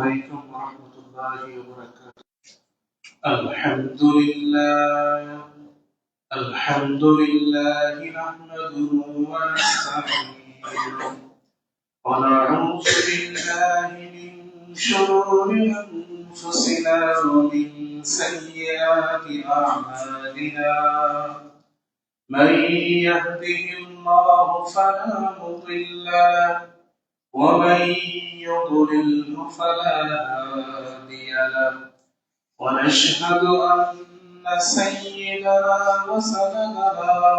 عليكم ورحمة الله وبركاته. الحمد لله نحمده ونستعينه ونعوذ بالله من شرور أنفسنا ومن سيئات أعمالنا. من يهده الله فلا مضل له ومن يضلله فلا هادي له. ونشهد أن سيدنا وسندنا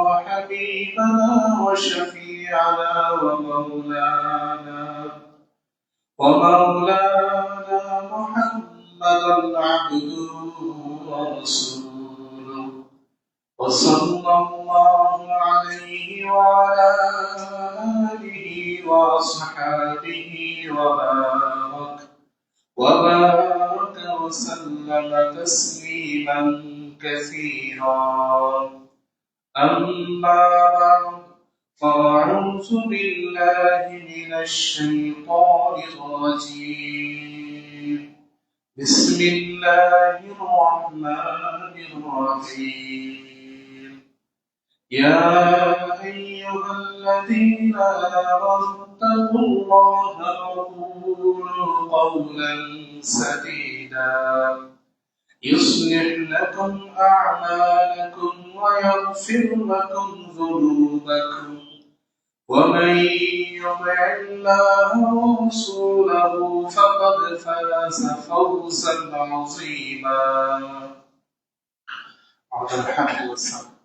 وحبيبنا وشفيعنا ومولانا محمدا عبده ورسوله، وصلى الله عليه وعلى آله وأصحابه وبارك وسلم تسليما كثيرا. أما بعد، فأعوذ بالله من الشيطان الرجيم. بسم الله الرحمن الرحيم. يا أيها الذين آمنوا اتقوا الله وقولوا قولا سديدا يصلح لكم أعمالكم ويغفر لكم ذنوبكم، ومن يطع الله ورسوله فقد فاز فوزا عظيما. على الحمد والصلاة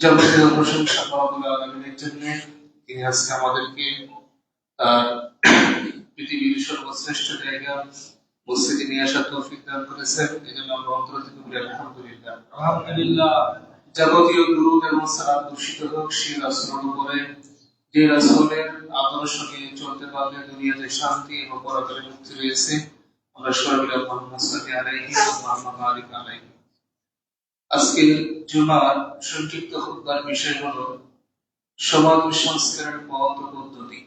যাবতীয় প্রশংসা আল্লাহ আলামিনের জন্য, তিনি আজকে আমাদেরকে পৃথিবীর সর্বশ্রেষ্ঠ জায়গা মসজিদে নিয়ে আসার তৌফিক দান করেছেন। এজন্য আমরা অন্তর থেকে বলি আলহামদুলিল্লাহ। আলহামদুলিল্লাহ। যাবতীয় দুরূদ এবং সালাত বর্ষিত হোক সেই রাসূলের উপরে, যে রাসূলের আদর্শ নিয়ে চলতে পারলে দুনিয়াতে শান্তি এবং পরকালে মুক্তি রয়েছে। আমরা সবাই মিলে মুহাম্মদ সাল্লাল্লাহু আলাইহি ওয়া সাল্লাম। আজকের জুমার সংক্ষিপ্ত খুতবার বিষয় হলো সমাজ সংস্কারের পথ ও পদ্ধতি,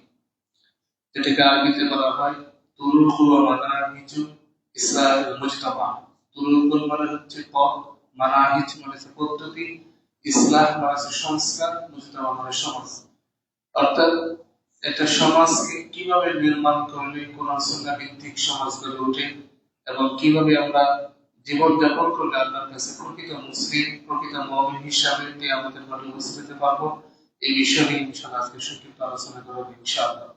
যেটাকে আরবিতে বলা হয় তুরুক ওয়া মানাহিজ ইসলাহিল মুজতামা। তুরুক মানে হচ্ছে পথ, মানাহিজ মানে হচ্ছে পদ্ধতি, ইসলাহ মানে হচ্ছে সংস্কার, মুজতামা মানে সমাজ। অর্থাৎ একটা সমাজকে কিভাবে নির্মাণ করলে কোরআন সুন্নাহ ভিত্তিক সমাজ গড়ে ওঠে এবং কিভাবে আমরা জীবন যাপন করলে আল্লাহর কাছে প্রকৃত মুসলিম, প্রকৃত মুমিন হিসাবে কিয়ামতের মাঠে উপস্থিত হতে পারবো, এই বিষয় নিয়ে ইনশাআল্লাহ আজকে সংক্ষিপ্ত আলোচনা করব ইনশাআল্লাহ।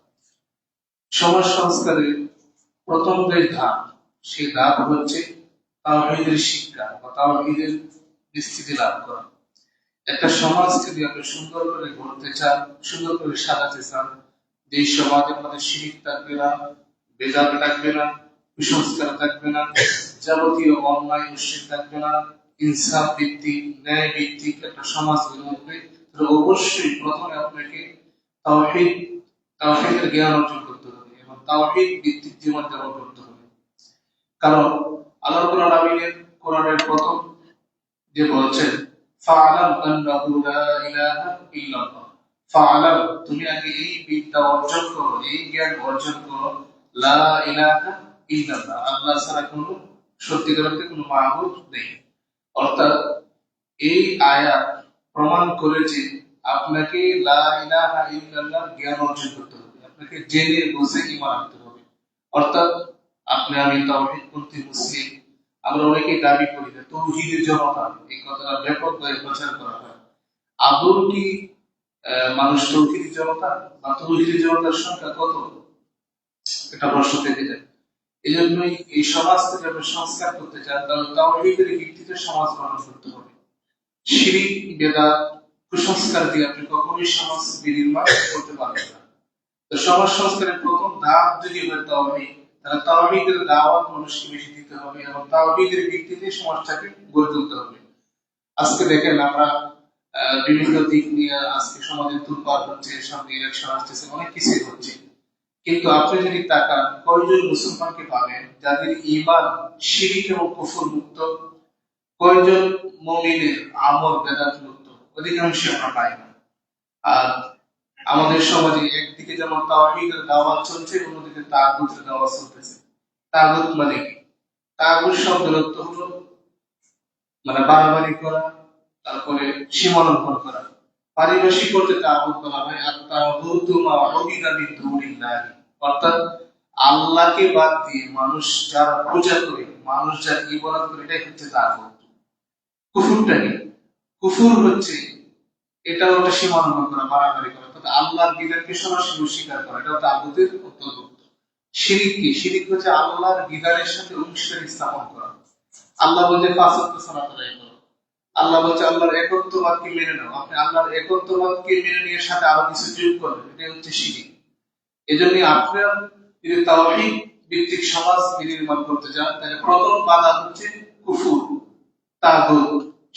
সমাজ সংস্কারের প্রথম যে ধাপ, সেই ধাপ হচ্ছে তাওহীদের শিক্ষা বা তাওহীদের বিস্তৃতি লাভ করা। একটা সমাজ যদি আপনি সুন্দর করে গড়তে চান, সুন্দর করে সাজাতে চান, যে সমাজের মধ্যে শিরক থাকবে না, বেদাত থাকবে না, কুসংস্কার থাকবে না, যাবতীয় অন্যায় মুশরিক থাকবে না, ইনসাফ ভিত্তিক, ন্যায় ভিত্তিক একটা সমাজ গড়ে উঠবে, তাহলে অবশ্যই প্রথমে আপনাকে তাওহীদের জ্ঞান অর্জন করতে হবে এবং তাওহীদ ভিত্তিক জীবন যাপন করতে হবে। কারণ আল্লাহ রাব্বুল আলামিনের কোরআনের প্রথম যে বলছেন ফাআলাম আন্নাহু লা ইলাহা ইল্লাল্লাহ, ফাআলাম তুমি আগে এই বিদ্যা অর্জন করো, এই জ্ঞান অর্জন করো, লা ইলাহা ইল্লাল্লাহ, আল্লাহ ছাড়া কোনো সত্যিকার অর্থে কোনো মাবুদ নেই। অর্থাৎ এই আয়াত প্রমাণ করে যে আপনাকে লা ইলাহা ইল্লাল্লাহ জ্ঞান অর্জন করতে হবে, আপনাকে জেনে বুঝে ঈমান আনতে হবে। অর্থাৎ আমি তাওহীদপন্থী মুসলিম, আমরা অনেকেই দাবি করি যে তাওহীদের জনতা, এই কথাটা ব্যাপকভাবে প্রচার করা হয়। আদৌ কি মানুষ তাওহীদের জনতা বা তাওহীদের জনতার সংখ্যা কত, এটা প্রশ্ন থেকে যায়। এই জন্যই এই সমাজ থেকে আপনি সংস্কার করতে চান, তাহলে তাওহীদের ভিত্তিতে সমাজ গঠন করতে হবে। শিরক, বেদাত, কুসংস্কার দিয়ে আপনি কখনোই সমাজ বিনির্মাণ করতে পারবেন না। তো সমাজ সংস্কারের প্রথম ধাপ যদি হয় তাওহীদ, তাহলে তাওহীদের দাওয়াত মানুষকে বেশি দিতে হবে এবং তাওহীদের ভিত্তিতে সমাজটাকে গড়ে তুলতে হবে। আজকে দেখেন আমরা বিভিন্ন দিক নিয়ে আজকে সমাজে তোলপাড় হচ্ছে, সামনে ইলেকশন আসতেছে, অনেক কিছুই হচ্ছে, কিন্তু আপনি যদি তাকান কয়জন মুসলমানকে পাবেন যাদের ঈমান শিরক এবং কুফর মুক্ত, কয়জন মুমিনের আমল বেদাত মুক্ত? অধিকাংশ আমরা পাই না। আর আমাদের সমাজে একদিকে যেমন তাওহীদের দাওয়াত চলছে, অন্যদিকে তাগুতের দাওয়াত চলতেছে। তাগুত মানে কি? তাগুত শব্দের অর্থ হলো মানে বাড়াবাড়ি করা, তারপরে সীমা লঙ্ঘন করা। পারিভাষিক করতে তাগুত বলা হয় আত-তাগুতু মা উবিদা মিন দুনিল্লাহ, অর্থাৎ আল্লাহকে বাদ দিয়ে মানুষ যারা পূজা করে, মানুষ যারা ইবাদত করে, এটাই হচ্ছে তাগুত। কুফরটা কি? কুফর হচ্ছে এটা হচ্ছে সীমা লঙ্ঘন করা, বাড়াবাড়ি করা, অর্থাৎ আল্লাহর বিধানকে সরাসরি অস্বীকার করা, এটা তাগুতের অন্তর্ভুক্ত। শিরিক কি? শিরিক হচ্ছে আল্লাহর বিধানের সাথে অংশীদারি স্থাপন করা। আল্লাহ বলছে পাঁচ ওয়াক্ত সালাত আদায় করো, আল্লাহ বলছে আল্লাহর একত্ববাদকে মেনে নাও, আপনি আল্লাহর একত্ববাদকে মেনে নিয়ে সাথে আরো কিছু যোগ করবেন, এটা হচ্ছে শিরিক। এজন্য আপনার যদি তাওহীদ ভিত্তিক সমাজ নির্মাণ করতে চান, তাহলে প্রথম বাধা হচ্ছে কুফর, তাগুত,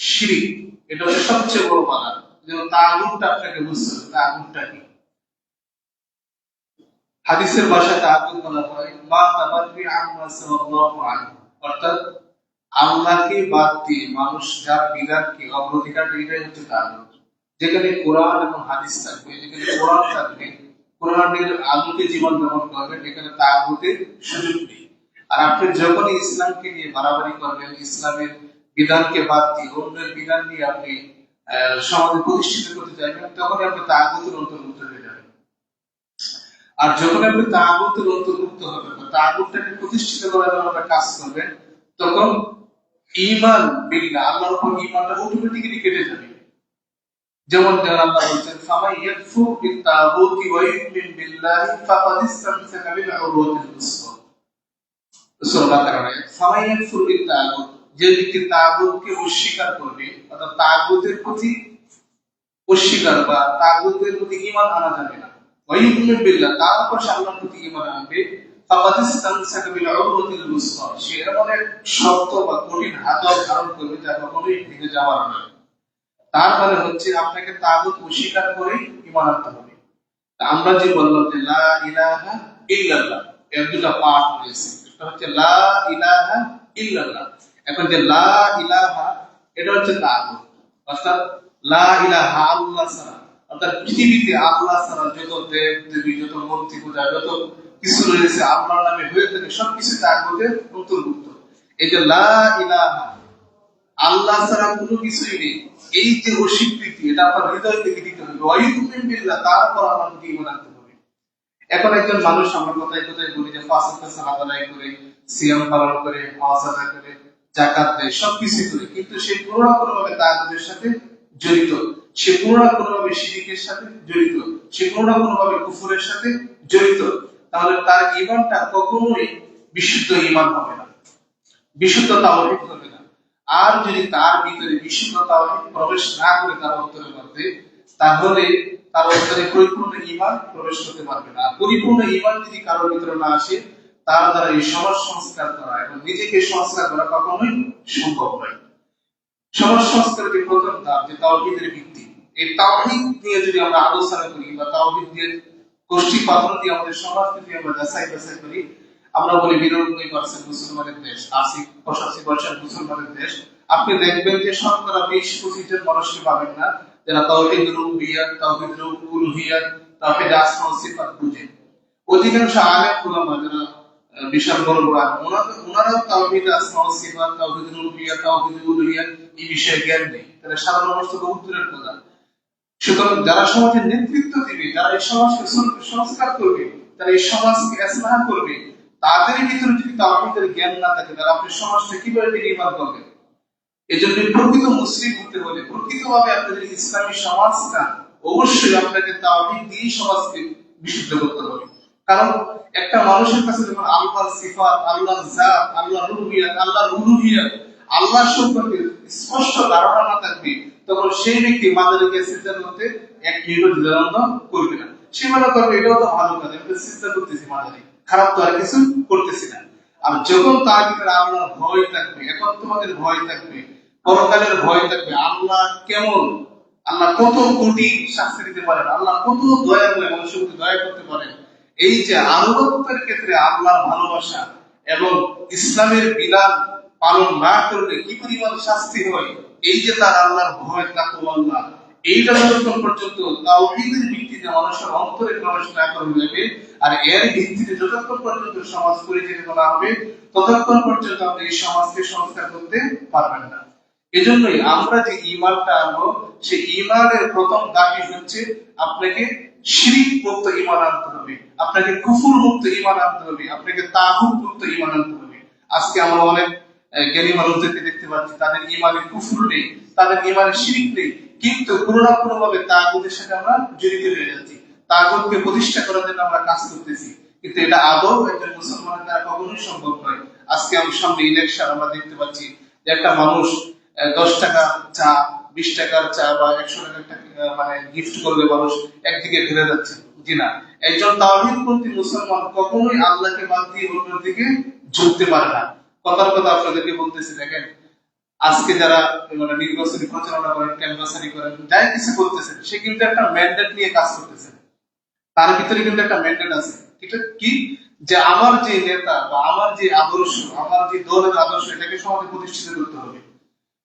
শিরিক। এটা হচ্ছে সবচেয়ে বড় বাধা। যেমন তাগুতটা আপনাকে বুঝতে হবে, তাগুতটা কি? হাদিসের ভাষায় তাগুত বলা হয় মা তাবাররি আম্মা সাল্লাল্লাহু আলাইহি, অর্থাৎ আল্লাহকে বাদ দিয়ে মানুষ যার বিধানকে অগ্রাধিকার দেয়, এটাই হচ্ছে তাগুত। যেখানে কোরআন এবং হাদিস থাকবে, যেখানে কোরআন থাকবে, কোরআনের আলোকে জীবন যাপন করবেন, এখানে তাগুতের সুযোগ নেই। আর আপনি যখনই ইসলামকে নিয়ে বাড়াবাড়ি করবেন, ইসলামের বিধানকে বাদ দিয়ে অন্যের বিধান নিয়ে আপনি সমাজে প্রতিষ্ঠিত করতে চাইবেন, তখন আপনি তাগুতের অন্তর্ভুক্ত হয়ে যাবেন। আর যখন আপনি তাগুতের অন্তর্ভুক্ত হবেন বা তাগুতটাকে প্রতিষ্ঠিত করার জন্য আপনি কাজ করবেন, তখন ঈমান বিল্লাহ, আল্লাহর উপর ঈমানটা অটোমেটিক্যালি কেটে যাবে। যেমন আল্লাহ বলেন ফামাই ইয়াকফুর বিত-তাগুতি ওয়া ইউমিন বিল্লাহি ফাকাদ ইসতামসাকা বিল উরওয়াতিল উসকা। সূরা বাকারা ফামাই ইয়াকফুর বিত-তাগুত, যে ব্যক্তি তাগুতকে অস্বীকার করবে, অর্থাৎ তাগুতের প্রতি অস্বীকার বা তাগুতের প্রতি ঈমান আনা যাবে না, ওয়া ইউমিন বিল্লাহ, তার উপর আল্লাহর প্রতি ঈমান আনবে, ফাকাদ ইসতামসাকা বিল উরওয়াতিল উসকা, সে এমন এক শক্ত বা কঠিন হাতল ধারণ করবে যা কখনোই ভেঙে যাওয়ার নয়। তার মানে হচ্ছে আপনাকে তাগুত অস্বীকার করে ঈমান আনতে হবে। আমরা যে বললাম যে লা ইলাহা ইল্লাল্লাহ, এর দুটো পার্ট রয়েছে। একটা হচ্ছে লা ইলাহা ইল্লাল্লাহ, এখন যে লা ইলাহা এটা হচ্ছে তাগুত, অর্থাৎ লা ইলাহা আল্লাহ ছাড়া, অর্থাৎ পৃথিবীতে আল্লাহ ছাড়া যত দেব দেবী, যত মূর্তি পূজা, যত কিছু রয়েছে আল্লাহর নামে হয়ে থাকে, সবকিছু তাগুতের অন্তর্ভুক্ত। এই যে লা ইলাহা, আল্লাহ ছাড়া কোনো কিছুই নেই, এই যে অস্বীকৃতি, এটা আপনার হৃদয় থেকে দিতে হবে। ওয়াইকুমিন বিল্লাহ, তারপর আমার প্রতি ঈমান আনতে হবে। এখন একজন মানুষ, আমরা কথায় কথায় বলি যে পাঁচ ওয়াক্ত সালাত আদায় করে, সিয়াম পালন করে, হজ আদায় করে, যাকাত দেয়, সবকিছু করে, কিন্তু সে কোনো না কোনো ভাবে তাগুতের সাথে জড়িত, সে কোনো না কোনো ভাবে শিরকের সাথে জড়িত, সে কোনো না কোনো ভাবে কুফরের সাথে জড়িত, তাহলে তার ঈমানটা কখনোই বিশুদ্ধ ঈমান হবে না, বিশুদ্ধ তাওহীদ হবে না। আর যদি তার ভিতরে বিশুদ্ধ তাওহীদ প্রবেশ না করে তার অন্তরের মধ্যে, তাহলে তার অন্তরে পরিপূর্ণ ঈমান প্রবেশ করতে পারবে না। পরিপূর্ণ ঈমান যদি কারোর ভিতরে না আসে, তার দ্বারা এই সমাজ সংস্কার করা এবং নিজেকে সংস্কার করা কখনোই সম্ভব নয়। সমাজ সংস্কারের প্রথম ধাপ যে তাওহীদের ভিত্তি, এই তাওহীদ নিয়ে যদি আমরা আলোচনা করি বা তাওহীদ দিয়ে গোষ্ঠী পাথর দিয়ে আমাদের সমাজকে যদি আমরা যাচাই বাছাই করি, আমরা বলি ৯২% মুসলমানের দেশ, ৮০-৮৫% মুসলমানের দেশ, আপনি দেখবেন যে শতকরা ২০-২৫ জন মানুষকে পাবেন না যারা তাওহীদ রুবুবিয়্যাত, তাওহীদ উলুহিয়্যাত, তাওহীদ আসমা ওয়া সিফাত বুঝেন। অধিকাংশ আলেম উলামা যারা বিশাল বড় বড়, ওনারাও তাওহীদ আসমা ওয়া সিফাত, তাওহীদ রুবুবিয়্যাত, তাওহীদ উলুহিয়্যাত এই বিষয়ে জ্ঞান নেই, তাহলে সাধারণ মানুষ তো বহুত দূরের কথা। সুতরাং যারা সমাজের নেতৃত্ব দিবে, যারা এই সমাজকে সংস্কার করবে, যারা এই সমাজকে ইসলাহ করবে, তাদের ভিতরে যদি তাওহীদের জ্ঞান না থাকে, তাহলে আপনি সমাজটা কিভাবে নির্মাণ করবেন? এজন্য প্রকৃত মুসলিম হতে হলে, প্রকৃতভাবে আপনাদের ইসলামী সমাজটা, অবশ্যই আপনাকে তাওহীদ দিয়ে সমাজকে বিশুদ্ধ করতে হবে। কারণ একটা মানুষের কাছে যখন আল্লাহর সিফাত, আল্লাহর জাত, আল্লাহর রুবুবিয়্যাত, আল্লাহর উলুহিয়্যাত, আল্লাহ সম্পর্কে স্পষ্ট ধারণা না থাকবে, তখন সেই ব্যক্তি মাদারীকে সিজদা করতে এক মিনিটও দ্বিধাদ্বন্দ্ব করবে না। সে মনে করবে এটাও তো ভালো কাজ, আমি তো সিজদা করতেছি মাদারী, খারাপ তো আর কিছু করতেছি না। আর যখন তার ভিতরে আল্লাহর ভয় থাকবে, একাত্মবাদের ভয় থাকবে, পরকালের ভয় থাকবে, আল্লাহ কেমন, আল্লাহ কত কোটি শাস্তি দিতে পারেন, আল্লাহ কত দয়াময়, মানুষের প্রতি দয়া করতে পারেন, এই যে আনুগত্যের ক্ষেত্রে আল্লাহর ভালোবাসা এবং ইসলামের বিধান পালন না করলে কি পরিমাণ শাস্তি হয়, এই যে তার আল্লাহর ভয়, তাকওয়া, এইটা যতক্ষণ পর্যন্ত তাওহীদের ভিত্তিতে ভিত্তিতে মানুষের অন্তরে প্রবেশ না করা যাবে, আর এর ভিত্তিতে যতক্ষণ পর্যন্ত সমাজ পরিচালিত না হবে ততক্ষণ পর্যন্ত আপনি এই সমাজকে সংস্কার করতে পারবেন না। এজন্যই আমরা যে ঈমানটা আনবো, সেই ঈমানের প্রথম দাবি হচ্ছে আপনাকে শিরক মুক্ত ঈমান আনতে হবে, আপনাকে কুফর মুক্ত ঈমান আনতে হবে, আপনাকে তাগুত মুক্ত ঈমান আনতে হবে। আজকে আমরা অনেক জ্ঞানী মানুষদেরকে দেখতে পাচ্ছি তাদের ঈমানে কুফর নেই, তাদের ঈমানে শিরক নেই, কিন্তু কোনো না কোনো ভাবে তাগুতের সাথে আমরা জড়িত হয়ে যাচ্ছি, তাগুতকে প্রতিষ্ঠা করার জন্য আমরা কাজ করতেছি, কিন্তু এটা আদৌ একজন মুসলমানের দ্বারা কখনোই সম্ভব নয়। আজকে আমরা সামনে ইলেকশন, আমরা দেখতে পাচ্ছি যে একটা মানুষ 10 টাকার চা, 20 টাকার চা বা 100 টাকার মানে গিফট করলে মানুষ একদিকে ঘিরে যাচ্ছে। জি না, একজন তাওহীদপন্থী মুসলমান কখনোই আল্লাহকে বাদ দিয়ে অন্যের দিকে ঝুঁকতে পারে না। কথার কথা আপনাদেরকে বলতেছি, দেখেন আজকে যারা মানে নির্বাচনী প্রচারণা করেন, ক্যানভাসারি করেন, যাই কিছু করতেছেন, সে কিন্তু একটা ম্যান্ডেট নিয়ে কাজ করতেছে, তার ভিতরে কিন্তু একটা ম্যান্ডেট আছে। ঠিক আছে, কি যে আমার যে নেতা বা আমার যে আদর্শ, আমার যে দলের আদর্শ, এটাকে সমাজে প্রতিষ্ঠিত করতে হবে।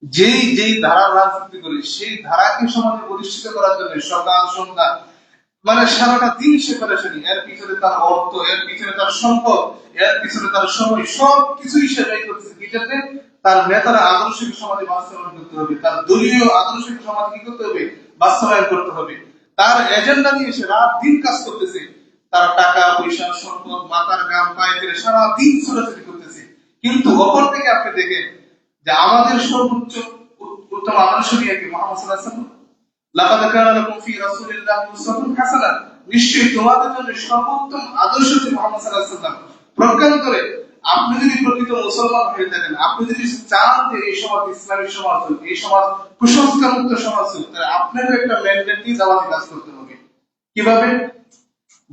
যেই যেই ধারা রাজনীতি করে সেই ধারাকে সমাজে প্রতিষ্ঠিত করার জন্য সকাল সন্ধ্যা মানে সারাটা দিন সে পেরেশানি, এর পিছনে তার অর্থ, এর পিছনে তার সম্পদ, এর পিছনে তার সময়, সব কিছুই সে ব্যয় করতেছে কি জন্য? তার নেতার আদর্শকে সমাজে বাস্তবায়ন করতে হবে, তার দলীয় আদর্শকে সমাজে কি করতে হবে? বাস্তবায়ন করতে হবে। তার এজেন্ডা নিয়ে সে রাত দিন কাজ করতেছে, তার টাকা পয়সা সম্পদ মাথার গাম পায়ে ফেলে সারা দিন ছোটাছুটি করতেছে। কিন্তু অপর থেকে আপনি দেখেন যে আমাদের সর্বোচ্চ উত্তম আদর্শ নিয়ে কি মুহাম্মদ সাল্লাল্লাহু আলাইহি ওয়াসাল্লাম, লাকাদ কানা লাকুম ফি রাসূলিল্লাহি উসওয়াতুন হাসানাহ, নিশ্চয়ই তোমাদের জন্য সর্বোত্তম আদর্শ হচ্ছে মুহাম্মদ সাল্লাল্লাহু আলাইহি ওয়াসাল্লাম। প্রজ্ঞান করে আপনি যদি প্রকৃত মুসলমান হয়ে থাকেন, আপনি যদি চান যে এই সমাজ ইসলামী সমাজ হোক, এই সমাজ কুসংস্কার মুক্ত সমাজ হোক, তাহলে আপনারও একটা ম্যান্ডেট নিয়ে দাওয়াতি কাজ করতে হবে। কিভাবে?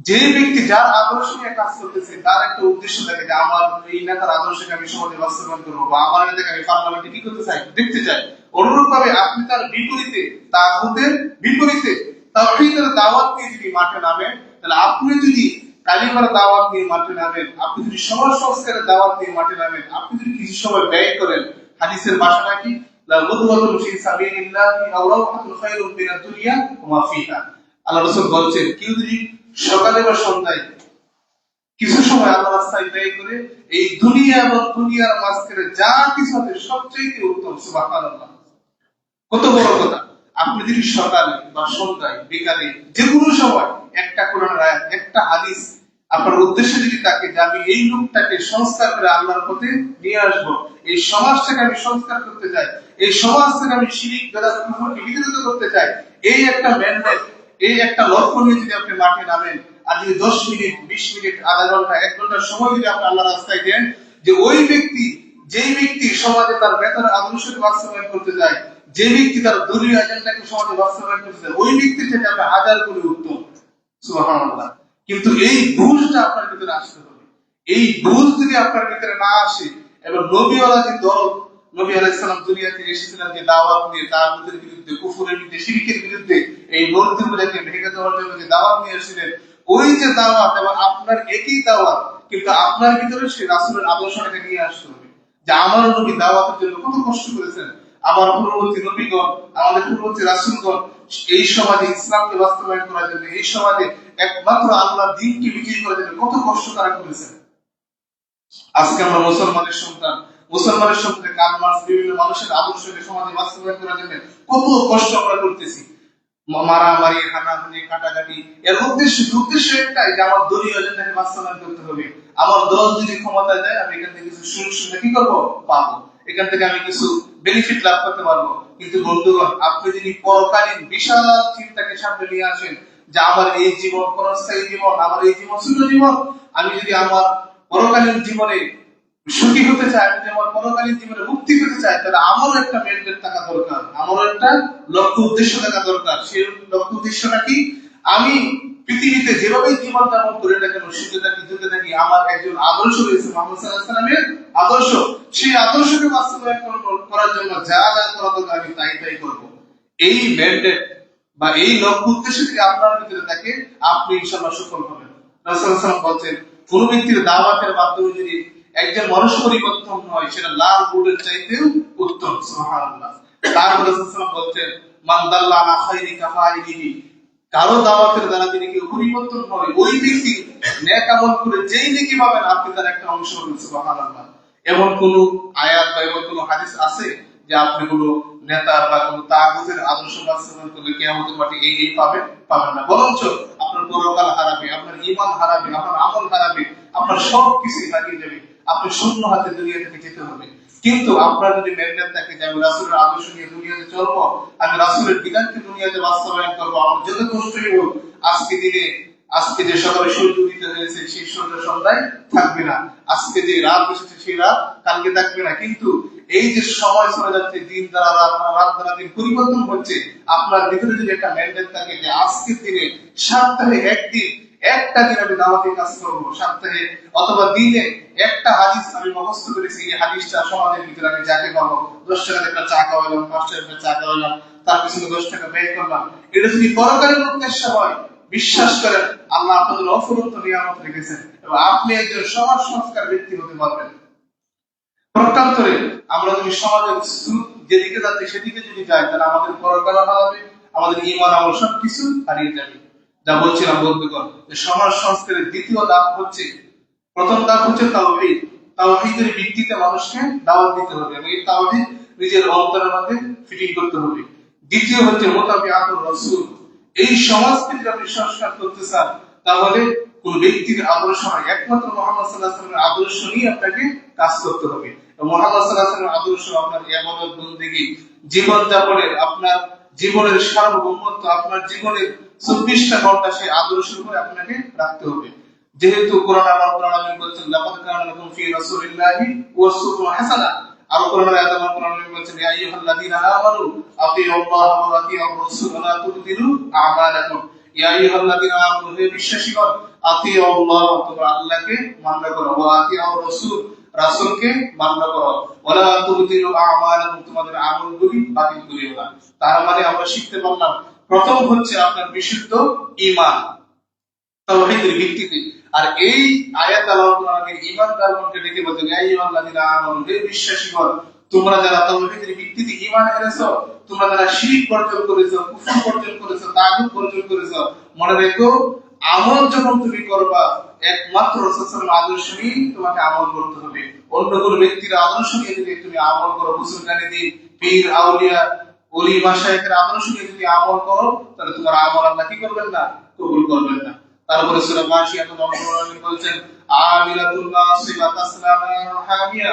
যে ব্যক্তি যার আদর্শ নিয়ে কাজ করতেছে তার একটা উদ্দেশ্য থাকে যে আমার এই নেতার আদর্শকে আমি সমাজে বাস্তবায়ন করবো, বা আমার নেতাকে আমি পার্লামেন্টে কি করতে চাই? দেখতে চাই। অনুরূপ ভাবে আপনি তার বিপরীতে, তাগুতের বিপরীতে তাওহীদের দাওয়াত নিয়ে যদি মাঠে নামেন, তাহলে আপনি যদি কালিমার দাওয়াত নিয়ে মাঠে নামেন, আপনি যদি সমাজ সংস্কারের দাওয়াত নিয়ে মাঠে নামেন, আপনি যদি কিছু সময় ব্যয় করেন, হাদিসের ভাষাটা কি? লা গুদওয়াতুন ফি সাবিলিল্লাহি আও রাওহাতুন খায়রুম মিনাদ দুনিয়া ওয়া মা ফিহা। আল্লাহ রাসূল বলছেন, কেউ যদি সকালে বা সন্ধ্যায় কিছু সময় আল্লাহ রাস্তায় ব্যয় করে এই দুনিয়া এবং দুনিয়ার মাঝখানে যা কিছু আছে সবচেয়ে উত্তম। সুবহানাল্লাহ, কত বড় কথা! আপনি যদি সকালে বা সন্ধ্যায় বিকালে যে কোনো সময় একটা কোরআনের আয়াত, একটা হাদিস আপনার উদ্দেশ্যে যদি থাকে যে আমি এই লোকটাকে সংস্কার করে আল্লাহর পথে নিয়ে আসবো, এই সমাজটাকে আমি সংস্কার করতে চাই, এই সমাজ থেকে আমি শিরক বেদাত কুফরকে বিতাড়িত করতে চাই, এই একটা ম্যান্ডেট, এই একটা লক্ষ্য নিয়ে যদি আপনি মাঠে নামেন, আর যদি 10 মিনিট 20 মিনিট আধা ঘন্টা 1 ঘন্টা সময় যদি আপনি আল্লাহর রাস্তায় দেন, যে ওই ব্যক্তি, যেই ব্যক্তি সমাজে তার বেতার আদর্শকে বাস্তবায়ন করতে যায়, যে ব্যক্তি তার দলীয় এজেন্ডাকে সমাজে বাস্তবায়ন করতে যায়, ওই ব্যক্তি থেকে আপনি হাজার গুণে উত্তম। সুবহানাল্লাহ। কিন্তু এই বুঝটা আপনার ভিতরে আসতে হবে। এই বুঝ যদি আপনার ভিতরে না আসে, এবং নবীওয়ালা যে দল, নবী আলাইহিস সালাম দুনিয়াতে এসেছিলেন যে দাওয়াত নিয়ে, তাগুতের বিরুদ্ধে, কুফরের বিরুদ্ধে, শিরকের বিরুদ্ধে, এই মূর্তিগুলোকে ভেঙে দেওয়ার জন্য যে দাওয়াত নিয়ে এসেছিলেন, ওই যে দাওয়াত এবং আপনার একই দাওয়াত, কিন্তু আপনার ভিতরে সেই রাসূলের আদর্শটাকে নিয়ে আসতে হবে। যে আমার নবী দাওয়াতের জন্য কত কষ্ট করেছেন, আমার পূর্ববর্তী নবীগণ, আমাদের পূর্ববর্তী রাসূলগণ এই সমাজে ইসলামকে বাস্তবায়ন করার জন্য, এই সমাজে একমাত্র আল্লাহর দ্বীনকে বিজয়ী করার জন্য কত কষ্ট তারা করেছেন। আজকে আমরা মুসলমানের সন্তান, মুসলমানের সন্তানের কাল মাস বিভিন্ন মানুষের আদর্শকে সমাজে বাস্তবায়ন করার জন্য কত কষ্ট আমরা করতেছি। মারামারি, হানাহানি, কাটাকাটি, এর উদ্দেশ্য একটাই যে আমার দলীয় এজেন্ডাকে বাস্তবায়ন করতে হবে। আমার দল যদি ক্ষমতায় যায়, আমি এখান থেকে কিছু সুযোগ সুবিধা কি করবো? পাবো। এখান থেকে আমি কিছু বেনিফিট লাভ করতে পারবো। কিন্তু বন্ধুগণ, আপনি যদি পরকালীন বিশাল চিন্তাকে সামনে নিয়ে আসেন যে আমার এই জীবন ক্ষণস্থায়ী জীবন, আমার এই জীবন ছোট জীবন, আমি যদি আমার পরকালীন জীবনে সুখী হতে চাই, আমি যদি আমার পরকালীন জীবনে মুক্তি পেতে চাই, তাহলে আমারও একটা ম্যান্ডেট থাকা দরকার, আমারও একটা লক্ষ্য উদ্দেশ্য থাকা দরকার। সেই লক্ষ্য উদ্দেশ্যটা কি? আমি পৃথিবীতে যেভাবে জীবন যাপন করে না কেন, সুখে থাকি দুঃখে থাকি, আমার একজন আদর্শ রয়েছে মুহাম্মদ সাল্লাল্লাহু আলাইহি ওয়াসাল্লামের আদর্শ। সেই আদর্শকে বাস্তবায়ন করার জন্য যা যা করা দরকার আমি তাই করব। এই ম্যান্ডেট বা এই লক্ষ্য উদ্দেশ্য যদি আপনার ভিতরে থাকে, আপনি ইনশাআল্লাহ সফল হবেন। রাসূল সাল্লাল্লাহু আলাইহি ওয়াসাল্লাম বলেন, কোন ব্যক্তির দাওয়াতের মাধ্যমে যদি একজন মানুষ পরিবর্তন হয়, সেটা লাল বোর্ডের চাইতেও উত্তম। সুবহানাল্লাহ। তারপরে রাসূল সাল্লাল্লাহু আলাইহি ওয়াসাল্লাম বলেন, মান দাল্লা আলা খায়রি কাফাইলিহি, কারো দাওয়াতের দ্বারা যদি কেউ পরিবর্তন হয়, ওই ব্যক্তি নেক আমল করে যেই নেকি পাবেন আপনি তার একটা অংশ হবেন। সুবহানাল্লাহ। এমন কোন আয়াত বা এমন কোন হাদিস আছে যে আপনি কোনো নেতা বা কোনো তাগুতের আদর্শ বাস্তবায়ন করলে কিয়ামতের মাঠে এই পাবেন? পাবেন না। বরঞ্চ আপনার পরকাল হারাবে, আপনার ঈমান হারাবে, আপনার আমল হারাবে, আপনার সবকিছুই হারিয়ে যাবে। আপনি শূন্য হাতে দুনিয়া থেকে যেতে হবে। কিন্তু আপনার যদি ম্যান্ডেট থাকে যে আমি রাসূলের আদর্শ নিয়ে দুনিয়াতে চলবো, আমি রাসূলের বিধানকে দুনিয়াতে বাস্তবায়ন করবো, আমার যত কষ্টই হোক, আজকে যে সকালে সূর্য উদিত হয়েছে সেই সূর্য সন্ধ্যায় থাকবে না, আজকে যে রাত এসেছে সেই রাত কালকে থাকবে না। কিন্তু এই যে সময় চলে যাচ্ছে, দিন দ্বারা রাত দ্বারা দিন পরিবর্তন হচ্ছে, আপনার ভিতরে যদি একটা ম্যান্ডেট থাকে যে আজকের দিনে সপ্তাহে একদিন, একটা দিন আমি দাওয়াতি কাজ করবো, সপ্তাহে অথবা দিনে একটা হাদিস আমি মুখস্থ করেছি, এই হাদিসটা সমাজের ভিতরে আমি যাকে পাবো 10 টাকা একটা চা খাওয়ালাম, 5 টাকা একটা চা খাওয়ালাম, তার পিছনে 10 টাকা ব্যয় করলাম, এটা যদি পরকালীন উদ্দেশ্য হয়, বিশ্বাস করেন আল্লাহ আপনাদের অফুরন্ত নিয়ামত রেখেছেন এবং আপনি একজন সমাজ সংস্কার ব্যক্তি হতে পারবেন। প্রকান্তরে আমরা যদি সমাজের যেদিকে যাচ্ছি সেদিকে যদি যাই, তাহলে আমাদের পরকাল হারাবে, আমাদের ঈমান আমল সবকিছু হারিয়ে যাবে। যা বলছিলাম বন্ধুগণ, যে সমাজ সংস্কারের দ্বিতীয় ধাপ হচ্ছে, প্রথম ধাপ হচ্ছে তাওহীদ। তাওহীদের ভিত্তিতে মানুষকে দাওয়াত দিতে হবে এবং এই তাওহীদ নিজের অন্তরের মধ্যে ফিটিং করতে হবে। দ্বিতীয় হচ্ছে মুতাবিআতুর রাসূল। এই সমাজকে যদি আপনি সংস্কার করতে চান, তাহলে কোন ব্যক্তির আদর্শ নয়, একমাত্র মুহাম্মদ সাল্লাল্লাহু আলাইহি ওয়াসাল্লামের আদর্শ নিয়ে আপনাকে কাজ করতে হবে। মুহাম্মদ সাল্লাল্লাহু আলাইহি ওয়াসাল্লামের আদর্শ আপনার ইবাদত বন্দেগী, জীবন যাপনের, আপনার জীবনের সার্বভৌমত্ব, আপনার জীবনের 24টা ঘন্টা সেই আদর্শের উপরে আপনাকে রাখতে হবে। যেহেতু কোরআন আল্লাহ বলছেন লাকাদ কানা লাকুম ফি রাসূলিল্লাহি উসওয়াতুন হাসানাহ, আর কোরআনের আয়াতে আল্লাহ বলছেন ইয়া আইয়ুহাল্লাযীনা আমানু আতিউল্লাহ ওয়া আতিউর রাসূল ওয়া লা তুবতিলু আমালাকুম। ইয়া আইয়ুহাল্লাযীনা আমানু, হে বিশ্বাসীগণ, আতিউল্লাহ, তোমরা আল্লাহকে মান্য করো, ওয়া আতিউর রাসূল, রাসূলকে মান্য করো, ওয়া লা তুবতিলু আমালাকুম, তোমাদের আমলগুলি বাতিল করিও না। তার মানে আমরা শিখতে পারলাম, প্রথম হচ্ছে আপনার বিশুদ্ধ ঈমান তাওহীদের ভিত্তিতে। আর এই আয়াত আল্লাহ তাআলা ঈমানদারগণকে ডেকে বলেন ইয়া আইয়ুহাল্লাযীনা আমানু, হে বিশ্বাসীগণ, তোমরা যারা তাওহীদের ভিত্তিতে ঈমান এনেছো, তোমরা যারা শিরক বর্জন করেছো, কুফর বর্জন করেছো, তাগুত বর্জন করেছো, মনে রেখো আমল যখন তুমি করবা একমাত্র রাসূলের আদর্শ নিয়ে তোমাকে আমল করতে হবে। অন্য কোন ব্যক্তির আদর্শ নিয়ে যদি তুমি আমল করো, বুজুর্গানি দিন, পীর আউলিয়া ওলি মাশায়েখের আদর্শ নিয়ে যদি আমল করো, তাহলে তোমার আমল আল্লাহ কি করবেন না? কবুল করবেন না। তারপরে সূরা গাশিয়াতে আল্লাহ বলেছেন আমিলাতুন নাসিবা তাসলা নারুন হামিয়া,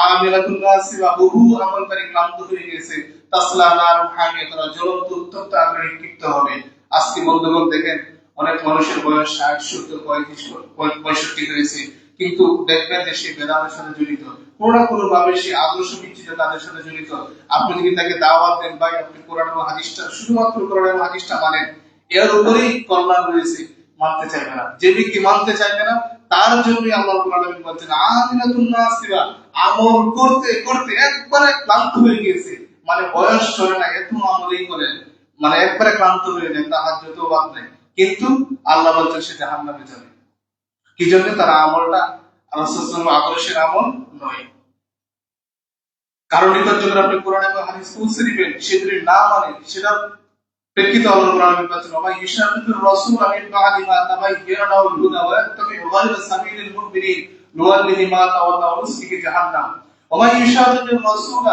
আমিলাতুন নাসিবা, বহু আমলকারী ক্লান্ত হয়ে গেছে, তাসলা নারুন হামিয়া, তারা জ্বলন্ত উত্তপ্ত আগুনে নিক্ষিপ্ত হবে। আজকে বন্ধুগণ দেখেন, অনেক মানুষের বয়স 60, 70, 35, 65 হয়েছে, কিন্তু দেখবেন যে সে বেদাতের সাথে জড়িত, কোনো না কোনো ভাবে সে আদর্শ বিচ্ছিন্ন তাদের সাথে জড়িত। আপনি যদি তাকে দাওয়াত দেন, ভাই আপনি কোরআন এবং হাদিসটা, শুধুমাত্র কোরআন এবং হাদিসটা মানেন, এর উপরেই কল্যাণ রয়েছে, মানতে চাইবে না। যে ব্যক্তি মানতে চাইবে না, তার জন্যই আল্লাহ রাব্বুল আলামিন বলেন আমিলাতুন নাসিবা, আমল করতে করতে একবারে ক্লান্ত হয়ে গিয়েছে, মানে বয়স চলে না, এত আমলই করেন, মানে একবারে ক্লান্ত হয়ে যায়, তাহাজ্জুদও বাদ নেই, কিন্তু আল্লাহ বলছেন সে জাহান্নামে যাবে। কি জন্য? তার আমলটা রাসূলুল্লাহ আদর্শের আমল নয়। কারণ এটার জন্য আপনি কোরআন এবং হাদিস পৌঁছে দিবেন, সে যদি না মানে, সেটা প্রেক্ষিতে আল্লাহ কোরআন বলেছেন ওয়া ইশাকুর রাসূল মিন বাদি মা তাবায়্যানা লাহুল হুদা ওয়া ইয়াত্তাবি গায়রা সাবিলিল মুমিনিন নুওয়াল্লিহি মা তাওয়াল্লা ওয়া নুসলিহি জাহান্নাম। ওয়া ইশাকুর রাসূল,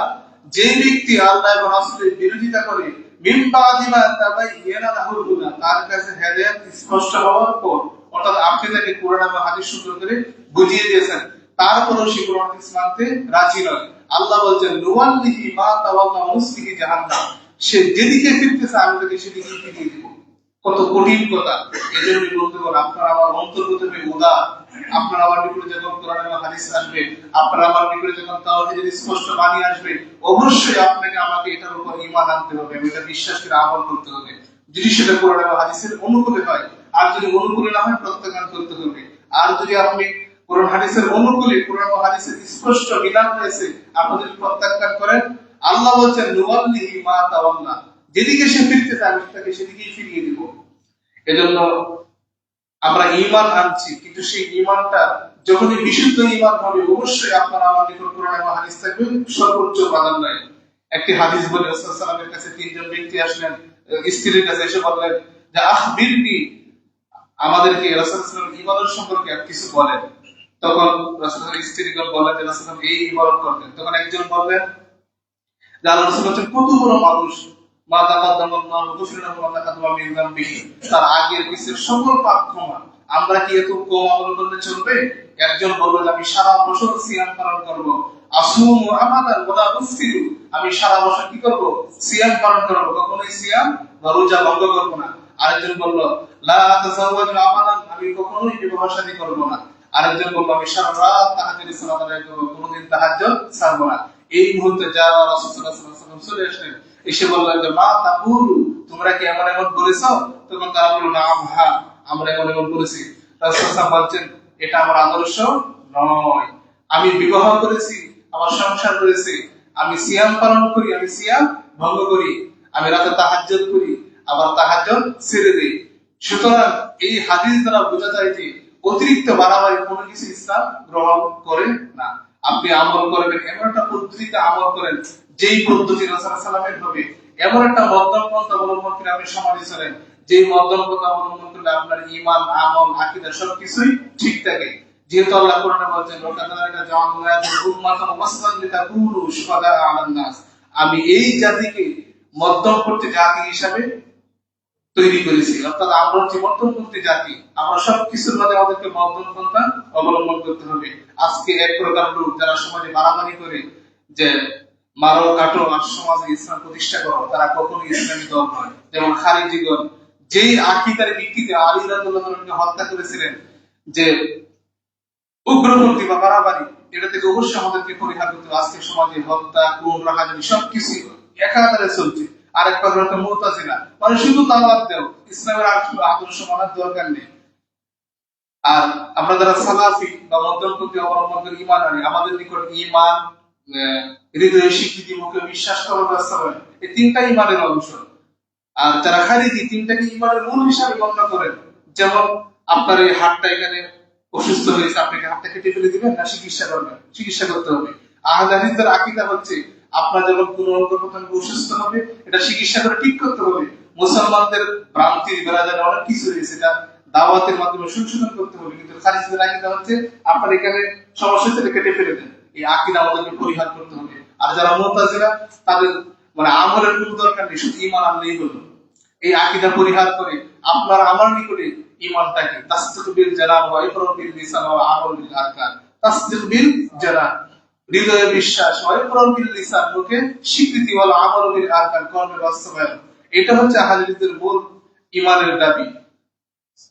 যে ব্যক্তি আল্লাহ এবং রাসূলের বিরোধিতা করে, মিন বাদি মা তাবায়্যানা লাহুল হুদা, তার কাছে হেদায়েত স্পষ্ট হওয়ার পর, অর্থাৎ আপনি তাকে কোরআন এবং হাদিস সুন্দর করে বুঝিয়ে দিয়েছেন, তারপরেও সে কোরআন হাদিস মানতে রাজি নয়, আল্লাহ বলেন নুওয়াল্লিহি মা তাওয়াল্লা ওয়া নুসলিহি জাহান্নাম, সে যেদিকে ফিরতে চায় আমি তাকে সেদিকে ফিরিয়ে দেব। কত কঠিন কথা! এজন্য বন্ধুগণ, আপনার আমার অন্তর্গত হবে উদার, আপনার আমার নিকটে যখন কোরআন এবং হাদিস আসবে, আপনার আমার নিকটে যখন তাওহীদের স্পষ্ট বাণী আসবে, অবশ্যই আপনাকে আমাকে এটার উপর ঈমান আনতে হবে, এটা বিশ্বাস করে আমল করতে হবে। যদি সেটা কোরআন এবং হাদিসের অনুকূলে হয়, আর যদি অনুকূলে না হয় প্রত্যাখ্যান করতে হবে। আর যদি আপনি কোরআন হাদিসের অনুকূলে, কোরআন এবং হাদিসের স্পষ্ট বিধান রয়েছে, আপনি যদি প্রত্যাখ্যান করেন, আল্লাহ বলছেন নুওয়াল্লিহি মা তাওয়াল্লা, যেদিকে সে ফিরতে চায় আমি তাকে সেদিকেই ফিরিয়ে দিব। এজন্য আমরা ঈমান আনছি, কিন্তু সেই ঈমানটা যখনই বিশুদ্ধ ঈমান হবে, অবশ্যই আপনার আমার নিকট কোরআন এবং হাদিস থাকবে সর্বোচ্চ প্রাধান্য। একটি হাদিস বলে রাসূল সাল্লাল্লাহু আলাইহি ওয়াসাল্লামের কাছে তিনজন ব্যক্তি আসলেন, স্ত্রীর কাছে এসে বললেন যে আখবিরনি, আমাদেরকে রাসূলুল্লাহ সাল্লাল্লাহু আলাইহি ওয়াসাল্লাম ইবাদত সম্পর্কে কিছু বলেন। তখন রাসূলুল্লাহ স্ত্রীগণ বলেন যে রাসূলুল্লাহ এই ইবাদত করতেন। তখন একজন বললেন যে আল্লাহ রাসূল হচ্ছেন কত বড় মানুষ, মা তাকাদ্দামাল্লাহু গুফরানাহু ওয়া তাকাদ্দামা মিন যামবিহি, তার আগের পিছের সকল পাপ ক্ষমা। আমরা কি এত কম আমল করলে চলবে? একজন বলল যে আমি সারা বছর সিয়াম পালন করব, আসুমু আমাদান ওয়ালা উফতিরু, আমি সারা বছর কি করব? সিয়াম পালন করব, কখনোই সিয়াম বা রোজা ভঙ্গ করব না। আরেকজন বলল লা তাযাওয়াজু আমাদান, আমি কখনোই বিবাহ শাদী করব না। আরেকজন বলল আমি সারা রাত তাহাজ্জুদের সালাত আদায় করব, কোনোদিন তাহাজ্জুদ ছাড়ব না। এই মুহূর্তে যারা রাসূলুল্লাহ সাল্লাল্লাহু আলাইহি ওয়াসাল্লাম চলে আসলেন, এসে বললেন যে মা তাকুলু, তোমরা কি এমন এমন বলেছো? তখন তারা বলল নাম, হ্যাঁ আমরা এমন এমন বলেছি। রাসূলুল্লাহ বলছেন এটা আমার আদর্শ নয়। আমি বিবাহ করেছি, আমার সংসার রয়েছে, আমি সিয়াম পালন করি, আমি সিয়াম ভঙ্গ করি, আমি রাতে তাহাজ্জুদ করি, আবার তাহাজ্জুদ ছেড়ে দেই। সুতরাং এই হাদিস দ্বারা বোঝা যায় যে অতিরিক্ত বাড়াবাড়ি কোনো কিছু ইসলাম গ্রহণ করে না। আপনি আমল করবেন এমন একটা পদ্ধতিতে আমল করেন যেই পদ্ধতি রাসূলুল্লাহ সাল্লাল্লাহু আলাইহি ওয়াসাল্লামের হবে, এমন একটা মধ্যম পন্থা অবলম্বন করে আপনি সমাজে চলেন যেই মধ্যম পন্থা অবলম্বন করলে আপনার ঈমান, আমল, আকীদা সবকিছুই ঠিক থাকে। যেহেতু আল্লাহ কোরআনে বলেছেন ওয়াকাযালিকা জাআলনাকুম উম্মাতান ওয়াসাতান লিতাকুনু শুহাদা আলান নাস, আমি এই জাতিকে মধ্যমপন্থী জাতি হিসাবে তৈরি করেছি। অর্থাৎ আমরা হচ্ছে মধ্যমপন্থী জাতি, আমরা সবকিছুর মধ্যে আমাদেরকে মধ্যম পন্থা অবলম্বন করতে হবে। আজকে এক প্রকার লোক যারা সমাজে মারামারি করে যে মারো কাটো আর সমাজে ইসলাম প্রতিষ্ঠা করো, তারা কখনো ইসলামী দল নয়। যেমন খারিজিগণ যেই আকীদার ভিত্তিতে আলী রাদিয়াল্লাহু আনহুকে হত্যা করেছিলেন, যে উগ্রপন্থী বা মারামারি, এটা থেকে অবশ্যই আমাদেরকে পরিহার করতে হবে। আজকে সমাজে হত্যা, খুন, রাহাজানি সবকিছু একাধারে চলছে। আরেক কথা হচ্ছে মুতাজিলা, মানে শুধু দাওয়াত দাও, ইসলামের আর কোনো আদর্শ মানার দরকার নেই। আর আমরা যারা সালাফি বা মধ্যমপন্থী অবলম্বন করে ঈমান আনি, আমাদের নিকট ঈমান হৃদয়ে স্বীকৃতি, মুখে বিশ্বাস করা, বাস্তবায়ন, এই তিনটা ঈমানের অংশ। আর যারা খারিজি তিনটাকে ঈমানের মূল হিসাবে গণ্য করেন। যেমন আপনার এই হাতটা এখানে অসুস্থ হয়েছে, আপনাকে হাতটা কেটে ফেলে দিবেন না চিকিৎসা করবেন? চিকিৎসা করতে হবে। আহলে হাদিসদের আকীদা হচ্ছে আপনার যখন কোন অঙ্গ প্রত্যঙ্গ অসুস্থ হবে, এটা চিকিৎসা করে ঠিক করতে হবে। মুসলমানদের ভ্রান্তি বেড়াজারে অনেক কিছু রয়েছে, এটা দাওয়াতের মাধ্যমে সংশোধন করতে হবে। কিন্তু খারিজদের আকীদা হচ্ছে আপনার এখানে সমস্যা হচ্ছে কেটে ফেলে দেন। এই আকীদা আমাদেরকে পরিহার করতে হবে। আর যারা মুতাজিলা, তাদের মানে আমলের কোনো দরকার নেই, শুধু ঈমান আনলেই হলো। এই আকীদা পরিহার করে আপনার আমার নিকটে ঈমানটাকে তাসদীক বিল জানান ওয়া ইকরার বিল লিসান ওয়া আমল বিল আরকান। তাসদীক বিল জানান হৃদয়ে বিশ্বাস, ওয়া ইকরার বিল লিসান মুখে স্বীকৃতি, ওয়া আমল বিল আরকান কর্মে বাস্তবায়ন। এটা হচ্ছে আহলে হাদিসের মূল ঈমানের দাবি।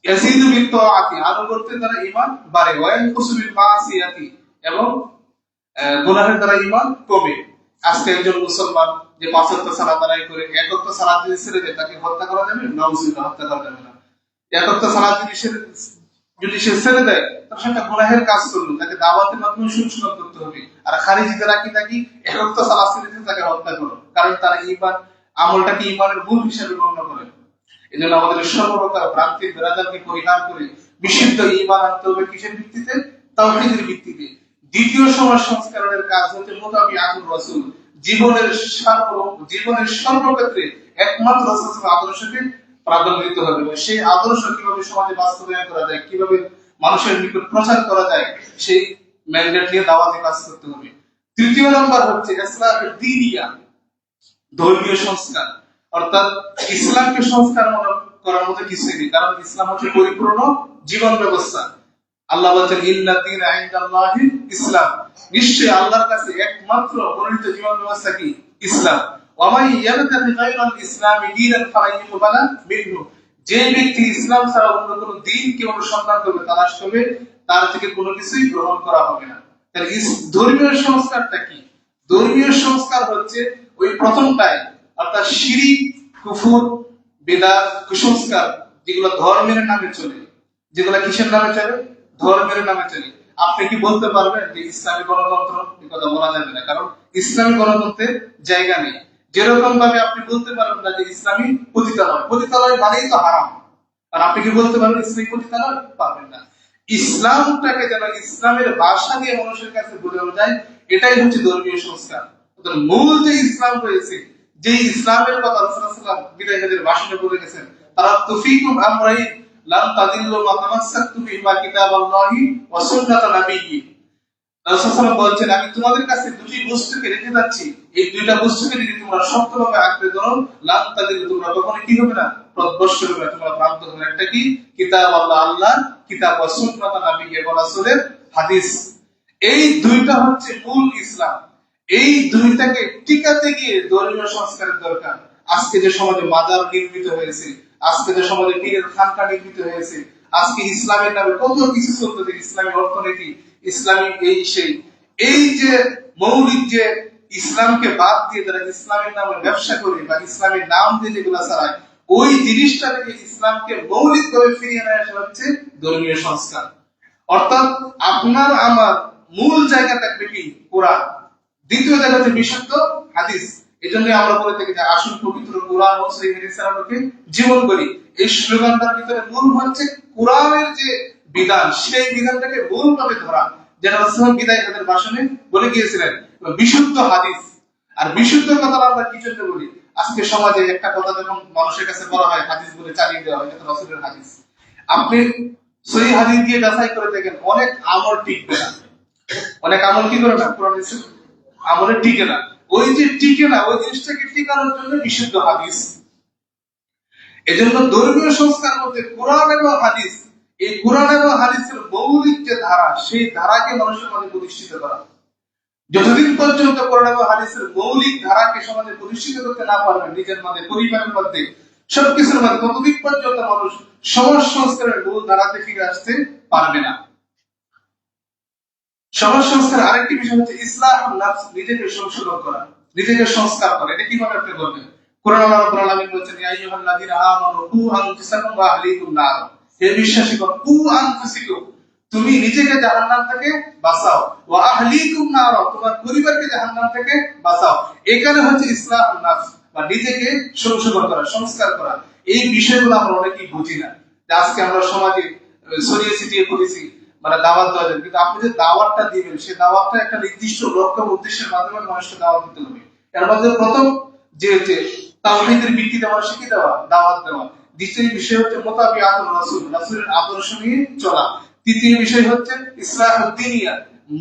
ইয়াজিদু বিত তাআতি, আনুগত্যের দ্বারা ঈমান বাড়ে, ওয়া ইয়ানকুসু বিল মাসিয়াতি, এবং গুনাহের দ্বারা ঈমান কমে। আজকে একজন মুসলমান যে পাঁচ ওয়াক্ত সালাত আদায় করে এক ওয়াক্ত সালাত যদি ছেড়ে দেয়, তাকে হত্যা করা যাবে? নাউজুবিল্লাহ, হত্যা করা যাবে না। এক ওয়াক্ত সালাত যদি সে ছেড়ে দেয়, তার সেটা গুনাহের কাজ করলো, তাকে দাওয়াতের মাধ্যমে সংশোধন করতে হবে। আর খারিজিরা কি নাকি এক ওয়াক্ত সালাত ছেড়ে দিয়ে তাকে হত্যা করো, কারণ তারা ঈমান আমলটাকে ঈমানের মূল হিসেবে গণ্য করে। এজন্য আমাদের সর্বপ্রকার ভ্রান্তির বেড়াজালকে পরিহার করে বিশুদ্ধ ঈমান আনতে হবে। কিসের ভিত্তিতে? তাওহীদের ভিত্তিতে। দ্বিতীয় সমাজ সংস্করণের কাজ হচ্ছে মুতাবিআতুর রাসূল, জীবনের সর্বক্ষেত্রে একমাত্র রাসূলের আদর্শকে প্রাধান্য দিতে হবে। সেই আদর্শ কিভাবে সমাজে বাস্তবায়ন করা যায়, কিভাবে মানুষের নিকট প্রচার করা যায়, সেই ম্যান্ডেট নিয়ে দাওয়াতে কাজ করতে হবে। তৃতীয় নাম্বার হচ্ছে ইসলামের দ্বীনিয়া, ধর্মীয় সংস্কার। অর্থাৎ ইসলামকে সংস্কার করার মতো কিছুই নেই, কারণ ইসলাম হচ্ছে পরিপূর্ণ জীবন ব্যবস্থা। আল্লাহ বলেছেন ইন্না দীনা ইনদাল্লাহি ইসলাম, নিশ্চয়ই আল্লাহর কাছে একমাত্র মনোনীত জীবন ব্যবস্থা কি? ইসলাম। ওয়া মান ইয়াবতাগি গায়রাল ইসলামি দীনান ফালান ইউকবালা মিনহু, যে ব্যক্তি ইসলাম ছাড়া অন্য কোনো দ্বীনকে অনুসন্ধান করবে, তালাশ করবে, তার থেকে কোনো কিছুই গ্রহণ করা হবে না। তাহলে ধর্মীয় সংস্কারটা কি? ধর্মীয় সংস্কার হচ্ছে ওই প্রথমটাই, অর্থাৎ শিরক, কুফর, বিদআত, কুসংস্কার, যেগুলো ধর্মের নামে চলে। যেগুলো কিসের নামে চলে? ধর্মের নামে চলে। আপনি কি বলতে পারবেন যে ইসলামী গণতন্ত্র? এই কথা বলা যাবে না, কারণ ইসলামী গণতন্ত্রের জায়গা নেই। যেরকম ভাবে আপনি বলতে পারবেন না যে ইসলামী পতিতালয়, পতিতালয় মানেই তো হারাম, আর আপনি কি বলতে পারবেন ইসলামী পতিতালয়? পারবেন না। ইসলামটাকে যেন ইসলামের ভাষা দিয়ে মানুষের কাছে বোঝানো যায়, এটাই হচ্ছে ধর্মীয় সংস্কার। মূল যে ইসলাম রয়েছে, যে ইসলামের কথা রাসূলুল্লাহ সাল্লাল্লাহু আলাইহি ওয়াসাল্লাম বিদায় হজের ভাষণে বলে গেছেন, তারাকতু ফীকুম আমরাইন লান তাদিল্লু মা তামাসসাকতু বিহিমা কিতাবাল্লাহি ওয়া সুন্নাতা নাবিয়্যি। রাসূল সাল্লাল্লাহু আলাইহি ওয়াসাল্লাম বলছেন, আমি তোমাদের কাছে দুটি বস্তুকে রেখে যাচ্ছি, এই দুইটা বস্তুকে যদি তোমরা শক্তভাবে আঁকড়ে ধরো, লান তাদিল্লু, তোমরা কখনো কি হবে না, পথভ্রষ্ট হবে না, তোমরা ভ্রান্ত হবে না। একটা কি? কিতাব আল্লাহ কিতাব ওয়া সুন্নাতা নাবিয়্যি এবং রাসূলের হাদিস। এই দুইটা হচ্ছে মূল ইসলাম। এই দুইটাকে টিকাতে গিয়ে ধর্মীয় সংস্কারের দরকার। আজকে যে সমাজে মাজার নির্মিত হয়েছে, আজকে যে সমাজে পীরের খানকা নির্মিত হয়েছে, আজকে ইসলামের নামে কত কিছু চলতেছে, ইসলামের অর্থনীতি, ইসলামিক এই সেই, এই যে মৌলিক যে ইসলামকে বাদ দিয়ে তারা ইসলামের নামে ব্যবসা করে বা ইসলামের নাম দিয়ে যেগুলো চালায়, ওই জিনিসটা থেকে ইসলামকে মৌলিকভাবে ফিরিয়ে নিয়ে আসা হচ্ছে ধর্মীয় সংস্কার। অর্থাৎ আপনার আমার মূল জায়গা থাকবে কি? কোরআন। দ্বিতীয় জায়গা হচ্ছে বিশুদ্ধ হাদিস। এই জন্য আমরা বলে থাকি যে আসুন পবিত্র কোরআন ও সহিহ হাদিসের আলোকে জীবন করি। এই স্লোগানটার ভিতরে মূল হচ্ছে কোরআনের যে বিধান, সেই বিধানটাকে মূলভাবে ধরা, যেটা রাসূল বিদায় তাদের ভাষণে বলে গিয়েছিলেন, বিশুদ্ধ হাদিস। আর বিশুদ্ধ কথা আমরা কি জন্য বলি? আজকে সমাজে একটা কথা যখন মানুষের কাছে বলা হয়, হাদিস বলে চালিয়ে দেওয়া হয়, এটা রাসূলের হাদিস। আপনি সহিহ হাদিস দিয়ে যাচাই করে দেখেন, অনেক আমল টিকবে না, অনেক আমল কি করে না, কোরআনের আমলে টিকে না। ওই যে টিকে না, ওই জিনিসটাকে টিকানোর জন্য বিশুদ্ধ হাদিস। এজন্য ধর্মীয় সংস্কার মধ্যে কোরআন এবং হাদিস, এই কোরআন এবং হাদিসের মৌলিক যে ধারা, সেই ধারাকে মানুষের মধ্যে প্রতিষ্ঠিত করা। যতদিন পর্যন্ত কোরআন এবং হাদিসের মৌলিক ধারাকে সমাজে প্রতিষ্ঠিত করতে না পারবে, নিজের মধ্যে, পরিবারের মধ্যে, সবকিছুর মধ্যে, ততদিন পর্যন্ত মানুষ সমাজ সংস্কারের মূল ধারাতে ফিরে আসতে পারবে না। সমাজ সংস্কার আরেকটি বিষয় হচ্ছে ইসলাহুন নাফস, নিজেকে সংশোধন করা, নিজেকে সংস্কার করা। এটা কিভাবে আপনি করবেন? কোরআন আল্লাহ রাব্বুল আলামিন বলেছেন, ইয়া আইয়ুহাল্লাযীনা আমানু কু আনফুসাকুম ওয়া আহলিকুম নার, হে বিশ্বাসীগণ, কু আনফুসাকুম, তুমি নিজেকে জাহান্নাম থেকে বাঁচাও, ওয়া আহলিকুম নার, তোমার পরিবারকে জাহান্নাম থেকে বাঁচাও। এখানে হচ্ছে ইসলাহুন নাফস, বা নিজেকে সংশোধন করা, সংস্কার করা। এই বিষয়গুলো আমরা অনেকেই বুঝি না। আজকে আমরা সমাজে ছড়িয়ে ছিটিয়ে পড়েছি, মানে দাওয়াত দেওয়া যায়, কিন্তু আপনি যে দাওয়াতটা দিবেন, সেই দাওয়াতটা একটা নির্দিষ্ট লক্ষ্য উদ্দেশ্যের মাধ্যমে মানুষকে দাওয়াত দিতে হবে। এর মধ্যে প্রথম যে তাওহীদের ভিত্তিতে আমরা শিখে দেওয়া, দাওয়াত দেওয়া। দ্বিতীয় বিষয় হচ্ছে মুতাবিআতুর রাসূল, রাসূলের আদর্শ নিয়ে চলা। তৃতীয় বিষয় হচ্ছে ইসলাহুদ দুনিয়া,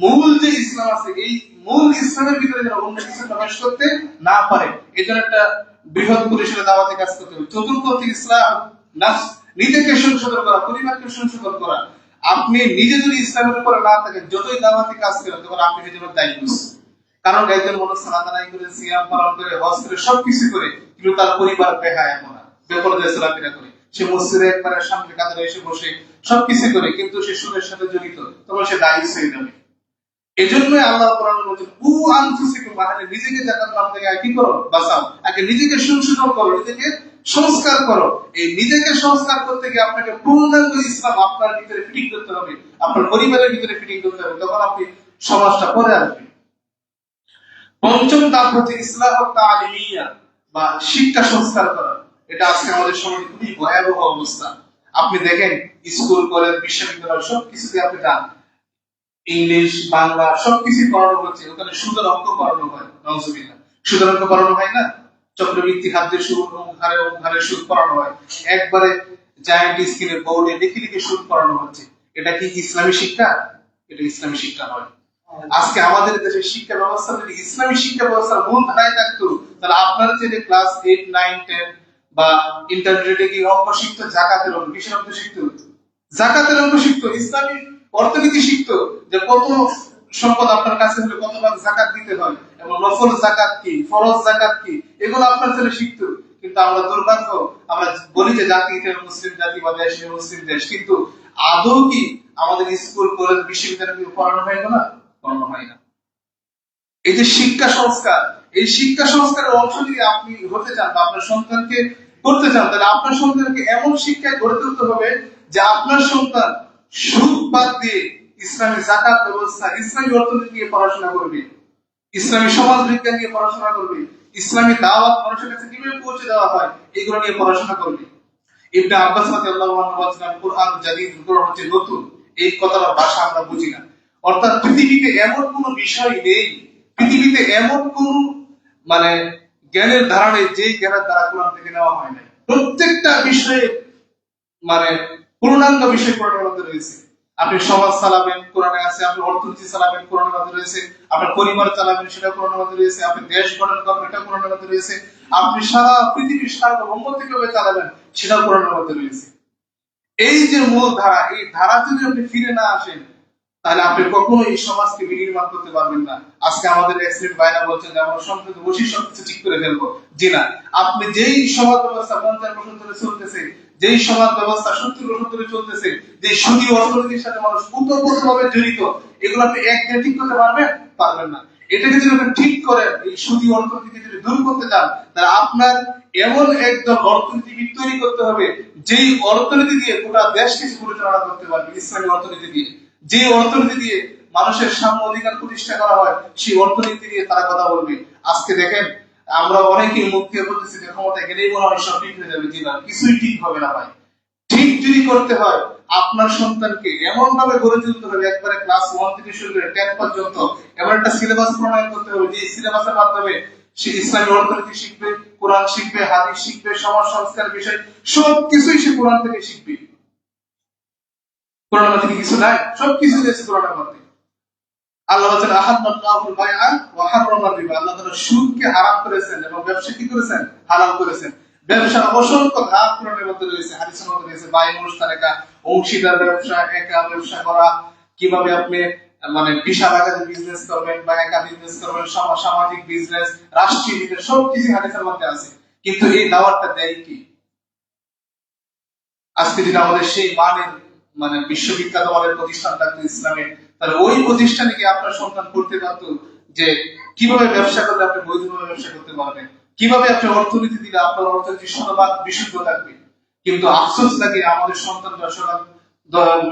মূল যে ইসলাম আছে, এই মূল ইসলামের ভিতরে যেন অন্য কিছু প্রবেশ করতে না পারে, এজন্য একটা বৃহৎ পরিসরে দাওয়াতে কাজ করতে হবে। চতুর্থ হচ্ছে ইসলাহুন নাফস, নিজেকে সংশোধন করা, পরিবারকে সংশোধন করা। আপনি নিজে যদি ইসলামের উপরে না থাকেন, যতই দাওয়াতি কাজ করেন, তখন আপনি নিজের দায়ী। কারণ একজন মানুষ সালাত আদায় করে, সিয়াম পালন করে, হজ করে, সবকিছু করে, কিন্তু তার পরিবার বেহায়াপনা, বেপরদায় চলাফেরা করে। সে মসজিদে একবারে সামনে কাতারে এসে বসে সবকিছু করে, কিন্তু সে সুদের সাথে জড়িত, তখন সে দায়ী হয়ে যাবে। এজন্য আল্লাহ কোরআনে বলেছেন, কু আনফুসাকুম, মানে নিজেকে জাহান্নাম থেকে কি করো, বাঁচাও। আগে নিজেকে সংশোধন করো, নিজেকে সংস্কার করো। এই নিজেকে সংস্কার করতে গিয়ে আপনাকে পূর্ণাঙ্গ ইসলাম আপনার ভিতরে ফিটিং করতে হবে, আপনার পরিবারের ভিতরে ফিটিং করতে হবে, তখন আপনি সমাজটা পরে আসবে। পঞ্চম ধাপ হচ্ছে ইসলাহুত তালিমিয়া, বা শিক্ষা সংস্কার করা। এটা আজকে আমাদের সমাজে খুবই ভয়াবহ অবস্থা। আপনি দেখেন, স্কুল, কলেজ, বিশ্ববিদ্যালয় সবকিছুতে আপনি যান, ইংলিশ, বাংলা সবকিছু পড়ানো হচ্ছে, ওখানে সুদের অঙ্ক পড়ানো হয়। নাউজুবিল্লাহ, সুদের অঙ্ক পড়ানো হয় না, চক্রবৃদ্ধি খাদ্যের সুদ, হারে সুদ পড়ানো হয়। একবারে জায়ান্ট স্ক্রিনে বোর্ডে লিখে লিখে সুদ পড়ানো হচ্ছে। এটা কি ইসলামী শিক্ষা? এটা ইসলামী শিক্ষা নয়। আজকে আমাদের দেশের শিক্ষা ব্যবস্থা যদি ইসলামী শিক্ষা ব্যবস্থার মূল ধারায় থাকতো, তাহলে আপনারা যে ক্লাস 8, 9, 10 বা ইন্টারমিডিয়েটে কি অঙ্ক শিখতো, জাকাতের অঙ্ক, কিসের অঙ্ক শিখতো? জাকাতের অঙ্ক শিখতো, ইসলামী অর্থনীতি শিখতো, যে কত সম্পদ আপনার কাছে হলে কত ভাগ যাকাত দিতে হয়, এবং নফল যাকাত কি, ফরজ যাকাত কি, এগুলো আপনার ছেলে শিখতো। কিন্তু আমরা দুর্ভাগ্য, আমরা বলি যে জাতি হিসেবে মুসলিম জাতি বা দেশ হিসেবে মুসলিম দেশ, কিন্তু আদৌ কি আমাদের স্কুল, কলেজ, বিশ্ববিদ্যালয়ে পড়ানো হয় না? পড়ানো হয় না। এই যে শিক্ষা সংস্কার, এই শিক্ষা সংস্কারের অংশ যদি আপনি হতে চান বা আপনার সন্তানকে করতে চান, তাহলে আপনার সন্তানকে এমন শিক্ষায় গড়ে তুলতে হবে যে আপনার সন্তান সুদ বাদ দিয়ে ইসলামী যাকাত ব্যবস্থা, ইসলামী অর্থনীতি নিয়ে পড়াশোনা করবে, ইসলামী সমাজ বিজ্ঞান নিয়ে পড়াশোনা করবে, ইসলামী দাওয়াত মানুষের কাছে কিভাবে পৌঁছে দেওয়া হয়, এগুলো নিয়ে পড়াশোনা করবে। ইবনে আব্বাস রাদিয়াল্লাহু আনহু বলেন, কুরআন জাদীদ, কুরআন হচ্ছে নতুন। এই কথাটার ভাষা আমরা বুঝি না। অর্থাৎ পৃথিবীতে এমন কোন বিষয় নেই, পৃথিবীতে এমন কোন মানে জ্ঞানের ধারা নেই যে জ্ঞানের দ্বারা কোরআন থেকে নেওয়া হয় না। প্রত্যেকটা বিষয়ে মানে পূর্ণাঙ্গ বিষয় কোরআনের মধ্যে রয়েছে। আপনি সমাজ চালাবেন কোরআনে আছে, আপনি অর্থনীতি চালাবেন কোরআনের মধ্যে রয়েছে, আপনার পরিবার চালাবেন সেটা কোরআনের মধ্যে রয়েছে, আপনি দেশ গঠন করবেন এটা কোরআনের মধ্যে রয়েছে, আপনি সারা পৃথিবীর সার্বভৌমত্ব কিভাবে চালাবেন সেটা কোরআনের মধ্যে রয়েছে। এই যে মূল ধারা, এই ধারা যদি আপনি ফিরে না আসেন তাহলে আপনি কখনো এই সমাজকে বিনির্মাণ করতে পারবেন না। আজকে আমাদের এক্সিডেন্ট ভাইরা বলছেন যে আমরা সম্প্রতি বসে সবকিছু ঠিক করে ফেলবো। জি না, আপনি যেই সমাজ ব্যবস্থা 50 বছর ধরে চলতেছে, যেই সমাজ ব্যবস্থা 70 বছর ধরে চলতেছে, যে সুদী অর্থনীতির সাথে মানুষ ওতপ্রোতভাবে জড়িত, এগুলো আপনি একদিনে ঠিক করতে পারবেন? পারবেন না। এটাকে যদি আপনি ঠিক করেন, এই সুদী অর্থনীতিকে যদি দূর করতে চান, তাহলে আপনার এমন একদম অর্থনীতিবিদ তৈরি করতে হবে যেই অর্থনীতি দিয়ে গোটা দেশকে পরিচালনা করতে পারবে, ইসলামী অর্থনীতি দিয়ে। যে অর্থনীতি দিয়ে মানুষের সাম্য অধিকার প্রতিষ্ঠা করা হয়, সেই অর্থনীতি দিয়ে তারা কথা বলবে। আজকে দেখেন আমরা অনেকেই মুখ দিয়ে বলতেছি যে ক্ষমতায় গেলেই মনে হয় সব ঠিক হয়ে যাবে। জি না, কিছুই ঠিক হবে না ভাই। ঠিক যদি করতে হয়, আপনার সন্তানকে এমন ভাবে গড়ে তুলতে হবে, একবারে ক্লাস 1 থেকে শুরু করে 10 পর্যন্ত এমন একটা সিলেবাস প্রণয়ন করতে হবে যে সিলেবাসের মাধ্যমে সে ইসলামী অর্থনীতি শিখবে, কোরআন শিখবে, হাদিস শিখবে, সমাজ সংস্কার বিষয় সবকিছুই সে কোরআন থেকে শিখবে। কোরআনের মধ্যে কিছু নাই, সবকিছু রয়েছে কোরআনের মধ্যে। আল্লাহ বলেছেন আহাল্লাহুল বাইআ ওয়া হারামার রিবা, আল্লাহ তাআলা সুদকে হারাম করেছেন এবং ব্যবসা কি করেছেন? হালাল করেছেন। ব্যবসার অসংখ্য ধাপ কোরআনের মধ্যে রয়েছে, হাদিসের মধ্যে রয়েছে। বাইউল মুশতারাকা, অংশীদার ব্যবসা, একা ব্যবসা করা, কিভাবে আপনি মানে বিশাল আকারে বিজনেস করবেন বা একা বিজনেস করবেন, সামাজিক বিজনেস, রাষ্ট্রীয় বিজনেস, সবকিছু হাদিসের মধ্যে আছে। কিন্তু এই দাওয়াতটা দেয় কি? আজকে যদি আমাদের সেই মানের মানে বিশ্ববিখ্যাত মানের প্রতিষ্ঠান থাকতো ইসলামে, তাহলে ওই প্রতিষ্ঠানে কি আপনার সন্তান করতে পারতো যে কিভাবে ব্যবসা করলে আপনি বৈধভাবে ব্যবসা করতে পারবেন, কিভাবে আপনি অর্থনীতি দিলে আপনার অর্থনীতি শতভাগ বিশুদ্ধ থাকবে। কিন্তু আফসোস লাগে আমাদের সন্তানরা সকাল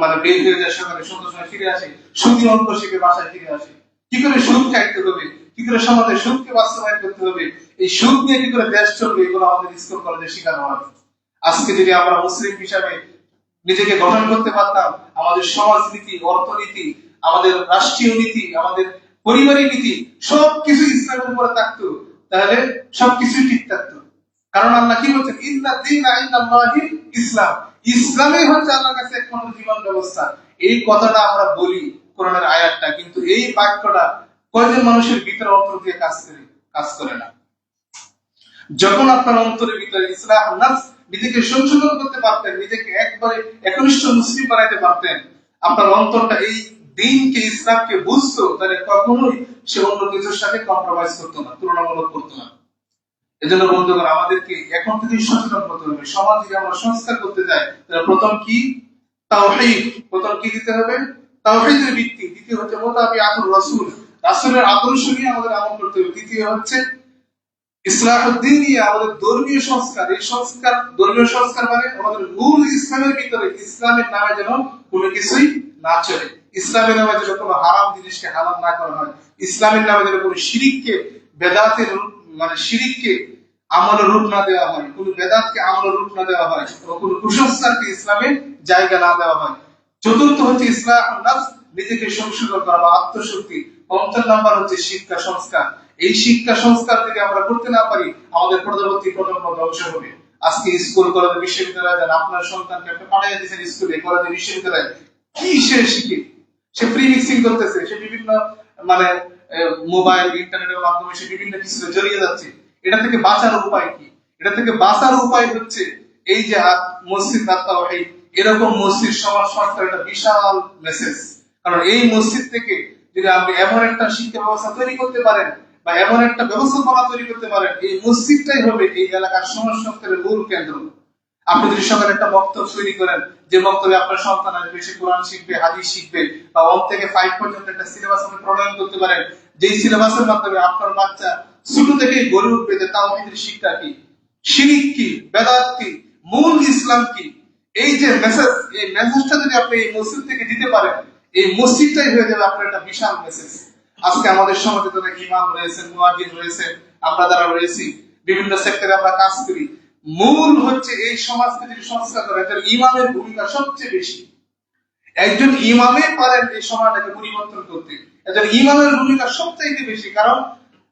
মানে বের হয়ে যায়, সকালে সন্ধ্যার সময় ফিরে আসে, সুদী অঙ্ক শিখে বাসায় ফিরে আসে। কি করে সুদ খাইতে হবে, কি করে সমাজে সুদকে বাস্তবায়ন করতে হবে, এই সুদ নিয়ে কি করে দেশ চলবে, এগুলো আমাদের স্কুল কলেজে শেখানো হয়। আজকে যদি আমরা মুসলিম হিসাবে নিজেকে গঠন করতে পারতাম, আমাদের সমাজনীতি, অর্থনীতি, আমাদের রাষ্ট্রীয় নীতি, আমাদের পরিবারের নীতি সবকিছু ইসলামের উপরে থাকতো, তাহলে সবকিছু ঠিক থাকতো। কারণ আল্লাহ কি বলছেন? ইন্না দীনা ইনদাল্লাহি ইসলাম, ইসলামই হচ্ছে আল্লাহর কাছে একমাত্র জীবন ব্যবস্থা। এই কথাটা আমরা বলি কোরআনের আয়াতটা, কিন্তু এই বাক্যটা কয়জন মানুষের ভিতরে অন্তর দিয়ে কাজ করে না। যখন আপনার অন্তরের ভিতরে ইসলাম নাফস, নিজেকে সংশোধন করতে পারতেন, নিজেকে একবারে একনিষ্ঠ মুসলিম বানাইতে পারতেন, আপনার অন্তরটা এই দ্বীনকে, ইসলামকে বুঝতো, তাহলে কখনোই সে অন্য কিছুর সাথে কম্প্রোমাইজ করতো না, তুলনামূলক করতো না। এজন্য বন্ধুগণ, আমাদেরকে এখন থেকেই সচেতন হতে হবে। সমাজ যদি আমরা সংস্কার করতে যাই, তাহলে প্রথম কি? তাওহীদ। প্রথম কি দিতে হবে? তাওহীদের ভিত্তি। দ্বিতীয় হচ্ছে মুতাবিআতুর রাসূল, রাসূলের আদর্শ নিয়ে আমাদের আমল করতে হবে। তৃতীয় হচ্ছে ইসলাহুদ্দিনিয়া, আমাদের ধর্মীয় সংস্কার। এই সংস্কার, ধর্মীয় সংস্কার মানে আমাদের মূল ইসলামের ভিতরে ইসলামের নামে যেন কোনো কিছুই না চলে, ইসলামের নামে যেন কোনো হারাম জিনিসকে হালাল না করা হয়, ইসলামের নামে যেন কোনো শিরিককে বেদাতের মানে শিরিককে আমলের রূপ না দেওয়া হয়, কোনো বেদাতকে আমলের রূপ না দেওয়া হয়, এবং কোনো কুসংস্কারকে ইসলামের জায়গা না দেওয়া হয়। চতুর্থ হচ্ছে ইসলাহ নাফস, নিজেকে সংশোধন করা বা আত্মশক্তি। পঞ্চম নাম্বার হচ্ছে শিক্ষা সংস্কার। এই শিক্ষা সংস্কার যদি আমরা করতে না পারি, আমাদের পরবর্তী প্রজন্ম ধ্বংস হবে। আজকে স্কুল, কলেজ, বিশ্ববিদ্যালয়ে যান, আপনার সন্তানকে আপনি পাঠিয়ে দিয়েছেন স্কুলে, কলেজে, বিশ্ববিদ্যালয়ে, কি সে শিখে? সে প্রি মিক্সিং করতেছে, সে বিভিন্ন মানে মোবাইল, ইন্টারনেটের মাধ্যমে সে বিভিন্ন কিছুতে জড়িয়ে যাচ্ছে। এটা থেকে বাঁচার উপায় কি? এটা থেকে বাঁচার উপায় হচ্ছে এই যে মসজিদ আত-তাওহীদ, এরকম মসজিদ সমাজ সংস্কার একটা বিশাল মেসেজ। কারণ এই মসজিদ থেকে যদি আপনি এমন একটা শিক্ষা ব্যবস্থা তৈরি করতে পারেন বা এমন একটা ব্যবস্থাপনা তৈরি করতে পারেন, এই মসজিদটাই হবে এই এলাকার সমাজ সংস্কারের মূল কেন্দ্র। আপনি যদি সকালে একটা বক্তব্য তৈরি করেন, যে বক্তব্যে আপনার সন্তান আসবে, সে কোরআন শিখবে, হাদিস শিখবে, বা 1 থেকে 5 পর্যন্ত একটা সিলেবাস আপনি প্রণয়ন করতে পারেন, যেই সিলেবাসের মাধ্যমে আপনার বাচ্চা ছোট থেকেই গড়ে উঠবে যে তাওহীদের শিক্ষা কি, শিরিক কি, বেদাত কি, মূল ইসলাম কি। এই যে মেসেজ, এই মেসেজটা যদি আপনি এই মসজিদ থেকে দিতে পারেন, এই মসজিদটাই হয়ে যাবে আপনার একটা বিশাল মেসেজ। আজকে আমাদের সমাজে তো ইমাম রয়েছে, মুয়াজ্জিন রয়েছে, আমরা যারা রয়েছি বিভিন্ন সেক্টরে আমরা কাজ করি, মূল হচ্ছে এই সমাজকে যদি সংস্কার করে, একজন ইমামের ভূমিকা সবচেয়ে বেশি। একজন ইমামে পারেন এই সমাজটাকে পরিবর্তন করতে, একজন ইমামের ভূমিকা সবচাইতে বেশি। কারণ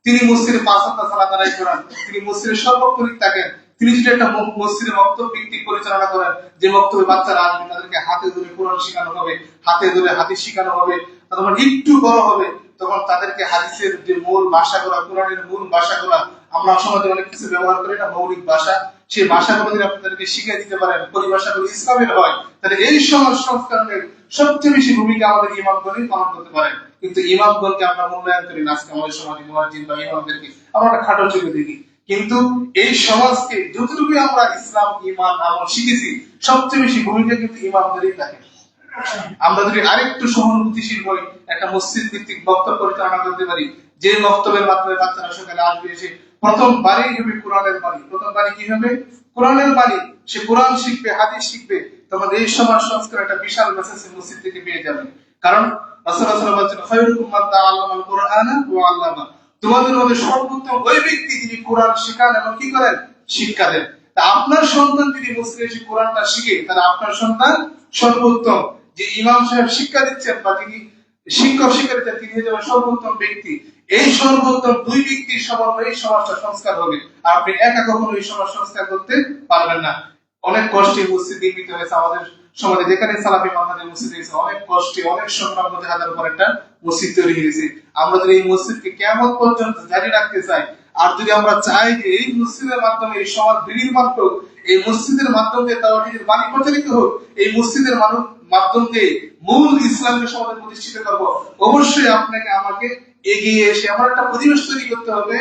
তিনি মসজিদে 5 ওয়াক্ত সালাত আদায় করেন, তিনি মসজিদে সর্বক্ষণিক থাকেন, তিনি যদি একটা মসজিদে বক্তব্য ভিত্তিক পরিচালনা করেন, যে বক্তব্যে বাচ্চারা আসবে তাদেরকে হাতে ধরে কোরআন শেখানো হবে, হাতে ধরে হাদিস শেখানো হবে, তখন একটু বড় হবে তখন তাদেরকে হাদিসের যে মূল ভাষাগুলো, কোরআনের মূল ভাষাগুলো, আমরা সমাজে অনেক কিছু ব্যবহার করি না মৌলিক ভাষা, সেই ভাষাগুলো যদি আপনি তাদেরকে শিখিয়ে দিতে পারেন, পরিভাষাগুলো ইসলামের হয়, তাহলে এই সমাজ সংস্করণের সবচেয়ে বেশি ভূমিকা আমাদের ইমামগণই পালন করতে পারেন। কিন্তু ইমামগণকে আমরা মূল্যায়ন করি না। আজকে আমাদের সমাজে মুয়াজ্জিন বা ইমামদেরকে আমরা খাটো চোখে দেখি। কিন্তু এই সমাজকে যতটুকু আমরা ইসলাম, ঈমান, আমল শিখেছি, সবচেয়ে বেশি ভূমিকা কিন্তু ইমামদেরই থাকে। আমরা যদি আরেকটু সহানুভূতিশীল হই, একটা মসজিদ ভিত্তিক বক্তব্য পরিচালনা করতে পারি, যে বক্তব্যের মাধ্যমে বাচ্চারা সকালে আসবে, এসে প্রথম বাড়ি হবে কোরআনের বাড়ি, প্রথম বাড়ি কি হবে? কোরআনের বাড়ি। সে কোরআন শিখবে, হাদিস শিখবে, তখন এই সমাজ সংস্কার একটা বিশাল মেসেজ মসজিদ থেকে পেয়ে যাবে। কারণ রাসূলুল্লাহ সাল্লাল্লাহু আলাইহি ওয়াসাল্লাম বলেছেন, খায়রুকুম মান তাআল্লামাল কুরআনা ওয়া আল্লামা, তোমাদের মধ্যে সর্বোত্তম ওই ব্যক্তি যিনি কোরআন শেখান এবং কি করেন? শিক্ষা দেন। তা আপনার সন্তান যদি মসজিদে এসে কোরআনটা শিখে, তাহলে আপনার সন্তান সর্বোত্তম। যে ইমাম সাহেব শিক্ষা দিচ্ছেন বা যিনি শিক্ষক শিক্ষা দিচ্ছেন, তিনি হচ্ছেন সর্বোত্তম ব্যক্তি। এই সর্বোত্তম দুই ব্যক্তির সমন্বয়ে এই সমাজটা সংস্কার হবে। আর আপনি একা কখনো এই সমাজ সংস্কার করতে পারবেন না। অনেক কষ্টে মসজিদ নির্মিত হয়েছে আমাদের সমাজে, যেখানে সালাফি বাংলাদেশ মসজিদ হয়েছে, অনেক কষ্টে, অনেক সংগ্রাম মধ্যে হাজার পর একটা মসজিদ তৈরি হয়েছে। আমরা যদি এই মসজিদকে কিয়ামত পর্যন্ত জারি রাখতে চাই, আর যদি আমরা চাই যে এই মসজিদের মাধ্যমে এই সমাজ বিনির্মাণ হোক, এই মসজিদের মাধ্যমে তাওহীদের বাণী প্রচারিত হোক, এই মসজিদের মাধ্যম দিয়ে মূল ইসলামকে সমাজে প্রতিষ্ঠিত করব, অবশ্যই আপনাকে আমাকে এগিয়ে এসে এমন একটা পরিবেশ তৈরি করতে হবে,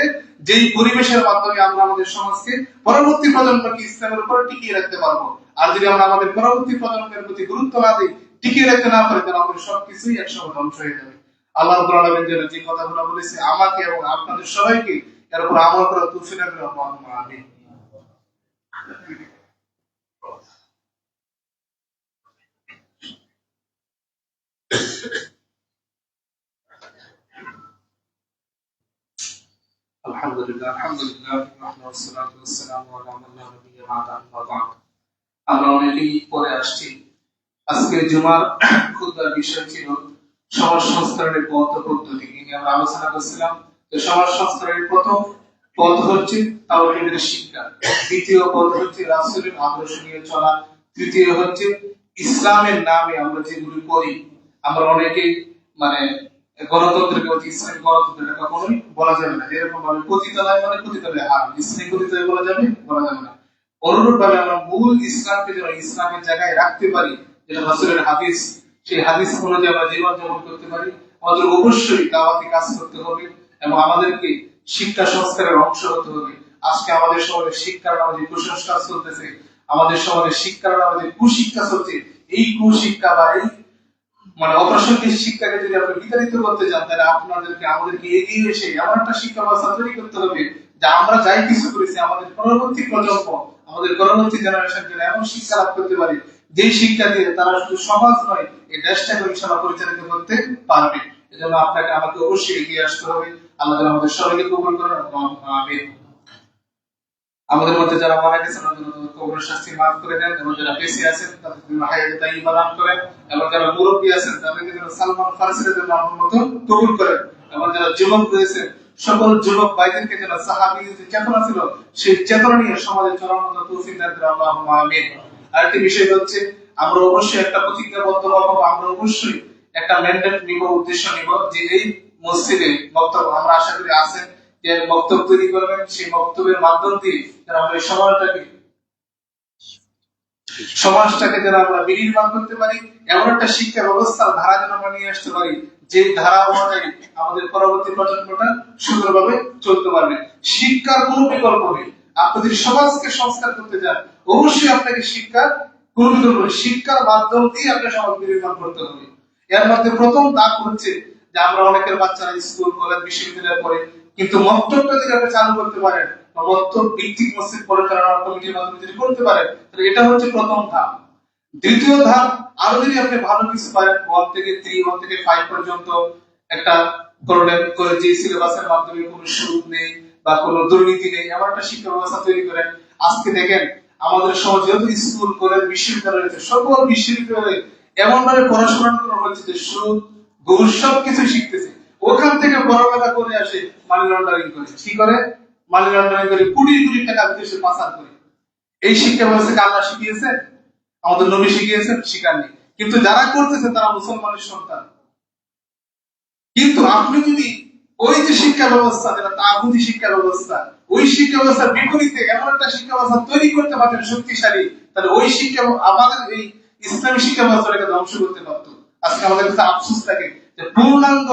যেই পরিবেশের মাধ্যমে আমরা আমাদের সমাজকে, পরবর্তী প্রজন্মকে ইসলামের উপর টিকিয়ে রাখতে পারবো। আর যদি আমরা আমাদের পরবর্তী প্রজন্মের প্রতি গুরুত্ব না দিই, টিকিয়ে রাখতে না পারি, তাহলে আমাদের সবকিছুই একসময় ধ্বংস হয়ে যাবে। আল্লাহ রাব্বুল আলামিন যে কথাগুলো বলেছে আমাকে এবং আপনাদের সবাইকে এর উপর আমল করার তৌফিক দান করুন। আল্লাহুম্মা আমিন। আলহামদুলিল্লাহ, আলহামদুলিল্লাহ, ওয়াসসালাতু ওয়াসসালামু আলা মান লা নাবিয়্যা বা'দা, আম্মা বা'দ। আমরা অনেকেই পরে আসছি। আজকে জুমার খুতবার বিষয় ছিল সমাজ সংস্কারের পথ ও পদ্ধতি নিয়ে আমরা আলোচনা করছিলাম। যে সমাজ সংস্কারের প্রথম পথ হচ্ছে তাওহীদের শিক্ষা, দ্বিতীয় পথ হচ্ছে রাসূলের আদর্শ নিয়ে চলা, তৃতীয় হচ্ছে ইসলামের নামে আমরা যেগুলো করি। আমরা অনেকেই মানে গণতন্ত্রকে অতি ইসলামিক গণতন্ত্র কখনোই বলা যাবে না। যেরকম ভাবে পতিতালয় মানে পতিতালয় হারাম, ইসলামিক পতিতালয় বলা যাবে না। অনুরূপ ভাবে আমরা মূল ইসলামকে যেন ইসলামের জায়গায় রাখতে পারি, যেটা রাসূলের হাদিস, সেই হাদিস অনুযায়ী আমরা জীবন যাপন করতে পারি, আমাদের অবশ্যই দাওয়াতি কাজ করতে হবে এবং আমাদেরকে শিক্ষা সংস্কারের অংশ হতে হবে। আজকে আমাদের সমাজে শিক্ষার নামে যে কুসংস্কার চলতেছে, আমাদের সমাজে শিক্ষার নামে যে কুশিক্ষা চলছে, এই কুশিক্ষা বা এই অপ্রাসঙ্গিক শিক্ষাকে যদি আপনি বিতাড়িত করতে চান, তাহলে আমাদেরকে এগিয়ে এসে এমন একটা শিক্ষা ব্যবস্থা তৈরি করতে হবে, যে আমরা যাই কিছু করেছি আমাদের পরবর্তী প্রজন্ম, আমাদের পরবর্তী জেনারেশন যেন এমন শিক্ষা লাভ করতে পারে, যে শিক্ষা দিয়ে তারা শুধু সমাজ নয়, এই দেশটাকে ইনশাআল্লাহ পরিচালিত করতে পারবে। এজন্য আপনাকে আমাকে অবশ্যই এগিয়ে আসতে হবে। আল্লাহ যেন আমাদের সবাইকে কবুল করেন, আমিন। আমাদের মধ্যে যারা মারা গেছেন তাদের কবরের শাস্তি মাফ করে দেন, এবং যারা বেঁচে আছেন তাদের জন্য হায়াতে তাইয়্যিবা দান করেন, এবং যারা মুরব্বী আছেন তাদেরকে যেন সালমান ফারসির জন্য আপনার মতো কবুল করেন, এবং যারা যুবক রয়েছে সকল যুবক ভাইদেরকে যেন সাহাবীদের যে চেতনা ছিল সেই চেতনা নিয়ে সমাজে চলার মতো তৌফিক দান করেন, আল্লাহুম্মা আমিন। আরেকটি বিষয় হচ্ছে আমরা অবশ্যই একটা প্রতিজ্ঞাবদ্ধ হব, আমরা অবশ্যই একটা ম্যান্ডেট নিব, উদ্দেশ্য নিব, যে এই মসজিদে বক্তব্য আমরা আশা করি আছেন যে বক্তব্য তৈরি করবেন, সেই বক্তব্যের মাধ্যম দিয়ে আমরা সমাজটাকে যেন আমরা বিনির্মাণ করতে পারি, এমন একটা শিক্ষা ব্যবস্থার ধারা যেন আমরা নিয়ে আসতে পারি, যে ধারা অনুযায়ী আমাদের পরবর্তী প্রজন্মটা সুন্দরভাবে চলতে পারবে। শিক্ষার কোনো বিকল্প নেই। আপনি যদি সমাজকে সংস্কার করতে চান, অবশ্যই আপনাকে শিক্ষার কোনো বিকল্প নেই। শিক্ষার মাধ্যম দিয়ে আপনাকে সমাজ বিনির্মাণ করতে হবে। এর মধ্যে প্রথম ধাপ হচ্ছে যে আমরা অনেকের বাচ্চারা স্কুল, কলেজ, বিশ্ববিদ্যালয়ে পড়ে, কিন্তু মক্তবটা যদি আপনি চালু করতে পারেন, মক্তব ভিত্তিক মসজিদ পরিচালনা কমিটির মাধ্যমে যদি করতে পারেন, তাহলে এটা হচ্ছে প্রথম ধাপ। দ্বিতীয় ধাপ, আরো যদি আপনি ভালো কিছু পারেন, 1 থেকে 3, 1 থেকে 5 পর্যন্ত একটা করলেন, করে যে সিলেবাসের মাধ্যমে কোনো সুদ নেই বা কোনো দুর্নীতি নেই, এমন একটা শিক্ষা ব্যবস্থা তৈরি করেন। আজকে দেখেন আমাদের সমাজে যত স্কুল, কলেজ, বিশ্ববিদ্যালয় রয়েছে, সকল বিশ্ববিদ্যালয়ে এমন ভাবে পড়াশোনা করা হচ্ছে যে সুদ, ঘুষ সবকিছু শিখতেছে। ওখান থেকে পড়ালেখা করে আসে মানি লন্ডারিং করে। কি করে? মানি লন্ডারিং করে কোটি কোটি টাকা বিদেশে পাচার করে। এই শিক্ষা ব্যবস্থাকে আল্লাহ শিখিয়েছে, আমাদের নবী শিখিয়েছেন? শিখাননি। কিন্তু যারা করতেছে তারা মুসলমানের সন্তান। কিন্তু আপনি যদি ওই যে শিক্ষা ব্যবস্থা, যেটা তাগুতি শিক্ষা ব্যবস্থা, ওই শিক্ষা ব্যবস্থার বিপরীতে এমন একটা শিক্ষা ব্যবস্থা তৈরি করতে পারতেন শক্তিশালী, তাহলে ওই শিক্ষা আমাদের এই ইসলামী শিক্ষা ব্যবস্থাটাকে ধ্বংস করতে পারতো। আজকে আমাদের কাছে আফসোস থাকে যে পূর্ণাঙ্গ,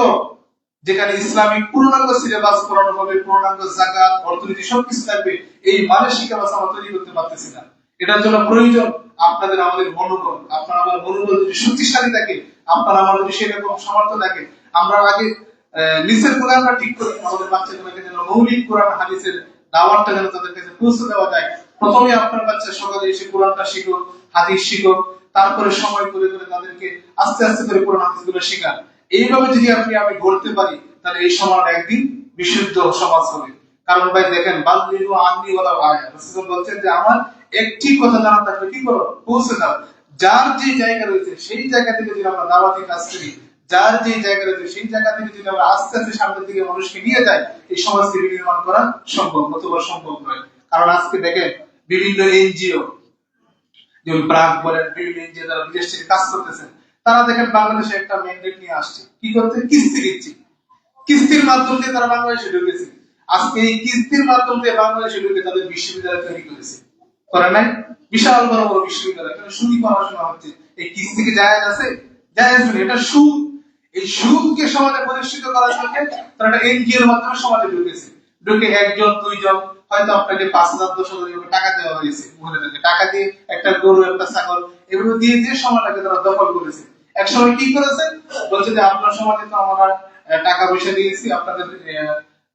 যেখানে ইসলামিক পূর্ণাঙ্গ সিলেবাস পড়ানো হবে, পূর্ণাঙ্গ যাকাত, অর্থনীতি সবকিছু থাকবে, এই মানের শিক্ষা ব্যবস্থা আমরা তৈরি করতে পারতেছি না। এটার জন্য প্রয়োজন আপনাদের আমাদের মনোবল। আপনার আমার মনোবল যদি শক্তিশালী থাকে, আপনার আমার যদি সেরকম সামর্থ্য থাকে, আমরা আগে নিচের কোরআন আমরা ঠিক করি, আমাদের বাচ্চাদেরকে যেন মৌলিক কোরআন হাদিসের দাওয়াতটা যেন তাদের কাছে পৌঁছে দেওয়া যায়। প্রথমে আপনার বাচ্চা সকালে এসে কোরআনটা শিখো, হাদিস শিখো, তারপরে সময় করে করে তাদেরকে আস্তে আস্তে করে কোরআন হাদিসগুলো শেখান। এইভাবে যদি আমি গড়তে পারি, তাহলে এই সমাজ একদিন বিশুদ্ধ সমাজ হবে। কারণ ভাই দেখেন, বাল্লিগু আন্নি ওয়ালাউ আয়া, রাসূল বলছেন যে আমার একটি কথা জানা থাকলে কি করো, পৌঁছে দাও। যার যে জায়গা রয়েছে সেই জায়গা থেকে যদি আমরা দাওয়াতি কাজ করি, যার যে জায়গা রয়েছে সেই জায়গা থেকে যদি আমরা আস্তে আস্তে সামনের দিকে মানুষকে নিয়ে যাই, এই সমাজকে বিনির্মাণ করা সম্ভব, নতুবা সম্ভব নয়। কারণ আজকে দেখেন বিভিন্ন এনজিও, যেমন প্রাগ বলেন, বিভিন্ন এনজিও যারা বিদেশ থেকে কাজ করতেছেন, তারা দেখেন বাংলাদেশে একটা ম্যান্ডেট নিয়ে আসছে, কি করতে? কিস্তি দিচ্ছে। কিস্তির মাধ্যম দিয়ে তারা বাংলাদেশে ঢুকেছে। আজকে এই কিস্তির মাধ্যম দিয়ে বাংলাদেশে ঢুকে তাদের বিশ্ববিদ্যালয় তৈরি করেছে, করে নাই? বিশাল বড় বড় বিশ্ববিদ্যালয়, এখানে সুদী পড়াশোনা হচ্ছে। এই কিস্তিকে জায়েজ আছে? জায়েজ নেই, এটা সুদ। এই সুদকে সমাজে প্রতিষ্ঠিত করার জন্য তারা একটা এনজিওর মাধ্যমে সমাজে ঢুকেছে। ঢুকে একজন দুইজন, হয়তো আপনাকে 5,000 10,000 টাকা দেওয়া হয়েছে, মহিলাদেরকে টাকা দিয়ে একটা গরু একটা ছাগল এগুলো দিয়ে দিয়ে সমাজটাকে তারা দখল করেছে। এক সময় কি করেছে, বলছে যে আপনার সমাজে তো আমরা টাকা পয়সা দিয়েছি, আপনাদের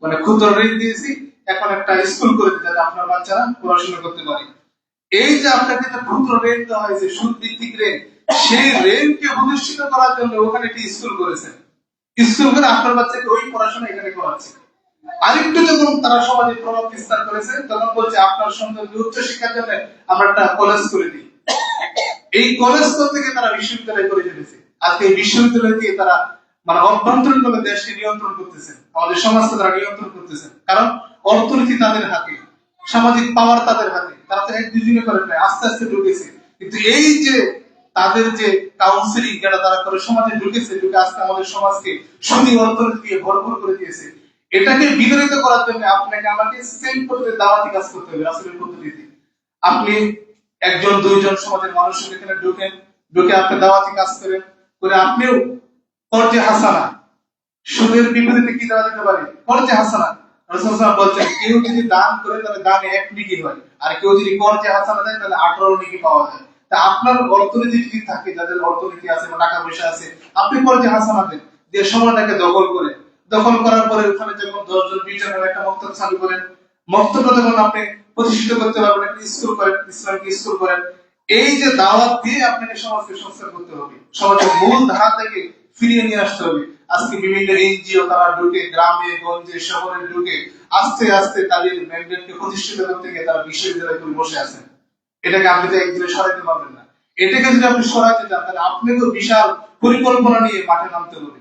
মানে ক্ষুদ্র ঋণ দিয়েছি, এখন একটা স্কুল করে দিতে, যাতে আপনার বাচ্চারা পড়াশোনা করতে পারে। এই যে আপনাকে একটা ক্ষুদ্র ঋণ দেওয়া হয়েছে, সুদ ভিত্তিক ঋণ, সেই ঋণকে প্রতিষ্ঠিত করার জন্য ওখানে একটি স্কুল করেছেন। স্কুল করে আপনার বাচ্চাকে ওই পড়াশোনা এখানে করাচ্ছে। আরেকটু যখন তারা সমাজে প্রভাব বিস্তার করেছে, তখন বলছে আপনার সন্তানকে উচ্চ শিক্ষার জন্য আমরা একটা কলেজ করে দিই। এই কলেজ থেকে তারা বিশ্ববিদ্যালয় করে ফেলেছে। আজকে এই বিশ্ববিদ্যালয় দিয়ে তারা মানে অভ্যন্তরীণ ভাবে দেশকে নিয়ন্ত্রণ করতেছেন, আমাদের সমাজকে তারা নিয়ন্ত্রণ করতেছেন। কারণ অর্থনীতি তাদের হাতে, সামাজিক পাওয়ার তাদের হাতে। তারা তো এক দুদিনে করে নাই, আস্তে আস্তে ঢুকেছে। কিন্তু এই যে তাদের যে কাউন্সিলিং যেটা তারা করে সমাজে ঢুকেছে, ঢুকে আজকে আমাদের সমাজকে সুদী অর্থনীতি দিয়ে ভরপুর করে দিয়েছে। এটাকে বিতাড়িত করার জন্য আপনাকে আমাকে সেম পদ্ধতিতে দাওয়াতি কাজ করতে হবে, রাসূলের পদ্ধতিতে। আপনি একজন দুইজন সমাজের মানুষের এখানে ঢুকেন, ঢুকে আপনি দাওয়াতি কাজ করেন, করে আপনিও কর্জে হাসানা, সুদের বিপরীতে কি দেওয়া যেতে পারে? কর্জে হাসানা। রাসূল সাল্লাল্লাহু আলাইহি ওয়াসাল্লাম বলছেন, কেউ যদি দান করে তাহলে দানে 1 নেকি হয়, আর কেউ যদি কর্জে হাসানা দেয় তাহলে 18 নেকি পাওয়া যায়। তা আপনার অর্থনীতি যদি থাকে, যাদের অর্থনীতি আছে বা টাকা পয়সা আছে, আপনি কর্জে হাসানা দেন, দিয়ে সময়টাকে দখল করে, দখল করার পরে ওখানে যখন 10 জন 20 জন একটা মক্তব চালু করেন, মক্তবটা যখন আপনি প্রতিষ্ঠিত করতে পারবেন, একটা স্কুল করেন, ইসলামিক স্কুল করেন, এই যে দাওয়াত দিয়ে আপনাকে সমাজকে সংস্কার করতে হবে, সমাজের মূল ধারা থেকে ফিরিয়ে নিয়ে আসতে হবে। আজকে বিভিন্ন এনজিও তারা ঢুকে গ্রামে গঞ্জে শহরে ঢুকে আস্তে আস্তে তাদের ম্যান্ডেটকে প্রতিষ্ঠিত করতে গিয়ে তারা বিশ্ববিদ্যালয় করে বসে আছেন। এটাকে আপনি তো একদিনে সরাইতে পারবেন না। এটাকে যদি আপনি সরাইতে চান, তাহলে আপনাকেও বিশাল পরিকল্পনা নিয়ে মাঠে নামতে হবে।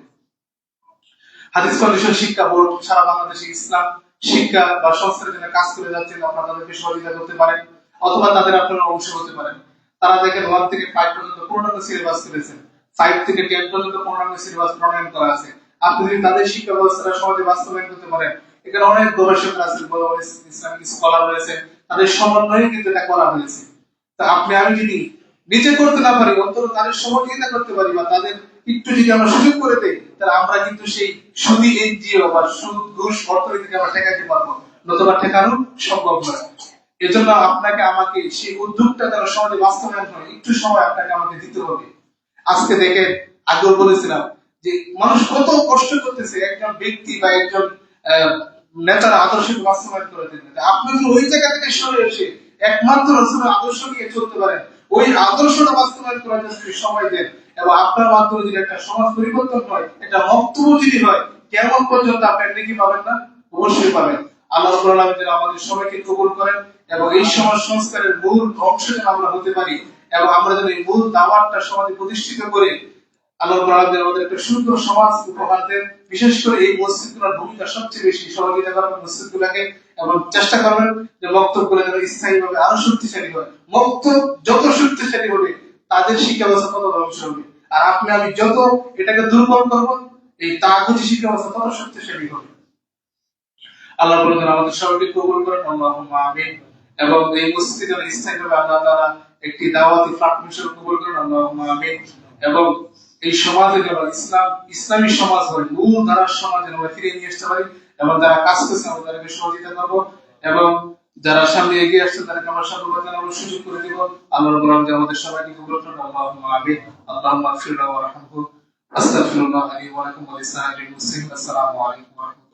হাদিস ফাউন্ডেশন শিক্ষা বোর্ড সারা বাংলাদেশে ইসলাম শিক্ষা বা সংস্কারের জন্য কাজ করে যাচ্ছেন, আপনারা তাদেরকে সহযোগিতা করতে পারেন, অথবা তাদের আপনারা অংশ হতে পারেন। তারা দেখেন 1 থেকে 5 পর্যন্ত পূর্ণাঙ্গ সিলেবাস করেছেন, 5 থেকে 10 পর্যন্ত পূর্ণাঙ্গ সিলেবাস প্রণয়ন করা আছে। আপনি যদি তাদের শিক্ষা ব্যবস্থাটা সমাজে বাস্তবায়ন করতে পারেন, এখানে অনেক গবেষক আছেন, বড় বড় ইসলামিক স্কলার রয়েছে, তাদের সমন্বয়ে কিন্তু এটা করা হয়েছে। তা আপনি আমি যদি নিজে করতে না পারি, অন্তত তাদের সহযোগিতা করতে পারি বা তাদের একটু যদি আমরা সুযোগ করে দেই, তাহলে আমরা কিন্তু সেই সুদী এনজিও বা সুদ ঘুষ অর্থনীতিকে আমরা ঠেকাতে পারবো, নতুবা ঠেকানো সম্ভব নয়। এজন্য আপনাকে আমাকে সেই উদ্যোগটা যেন সমাজে বাস্তবায়ন হয়, একটু সময় আপনাকে আমাকে দিতে হবে। আজকে দেখেন, আগেও বলেছিলাম যে মানুষ কত কষ্ট করতেছে একজন ব্যক্তি বা একজন নেতার আদর্শ বাস্তবায়ন করে দিতে। আপনি যদি ওই জায়গা থেকে সরে এসে একমাত্র রাসূলের আদর্শ নিয়ে চলতে পারেন, ওই আদর্শটা বাস্তবায়ন করার জন্য সময় দেন, এবং আপনার মাধ্যমে যদি একটা সমাজ পরিবর্তন হয়, এটা বক্তব্য যদি হয়, কেমন পর্যন্ত আপনি নেকি পাবেন না? অবশ্যই পাবেন। আল্লাহ রাব্বুল আলামিন যেন আমাদের সবাইকে কবুল করেন, এবং এই সমাজ সংস্কারের মূল অংশ যেন আমরা হতে পারি, এবং আমরা যেন এই মূল দাওয়াতটা সমাজে প্রতিষ্ঠিত করে আল্লাহ রাব্বুল আলামিন আমাদের একটা সুন্দর সমাজ উপহার দেন। বিশেষ করে এই মসজিদগুলোর ভূমিকা সবচেয়ে বেশি। সহযোগিতা করবেন মসজিদগুলোকে এবং চেষ্টা করবেন যে মক্তবগুলো যেন স্থায়ীভাবে আরো শক্তিশালী হয়। মক্তব যত শক্তিশালী হবে তাদের শিক্ষা ব্যবস্থা তত ধ্বংস হবে। আর আপনি আমি যত এটাকে দুর্বল করব এই তাগুতি শিক্ষা ব্যবস্থা তত শক্তিশালী হবে। আল্লাহ বলেন আমাদের সবাইকে কবুল করেন, আল্লাহুম্মা আমিন। এবং এই মসজিদে যেন স্থায়ীভাবে আল্লাহ তাআলা একটি দাওয়াতি প্ল্যাটফর্ম হিসেবে কবুল করেন, আল্লাহুম্মা আমিন। এবং এই সমাজে যেন ইসলামী সমাজ হয়, মূল ধারার সমাজ যেন আমরা ফিরিয়ে নিয়ে আসতে পারি। এবং যারা কাজ করছে আমরা তাদেরকে সহযোগিতা করবো এবং যারা সামনে এগিয়ে আসছে তাদেরকে আমরা সর্বদা জানানোর সুযোগ করে দিব। আল্লাহ রাব্বুল আলামিন আমাদের সবাইকে কবুল করেন, আল্লাহুম্মা আমিন। আল্লাহুম্মা আগফির লাহু ওয়ারহামহু। আস্তাগফিরুল্লাহ লি ওয়া লাকুম ওয়া লিসাইরিল মুসলিমিন। আসসালামু আলাইকুম ওয়া রাহমাতুল্লাহ।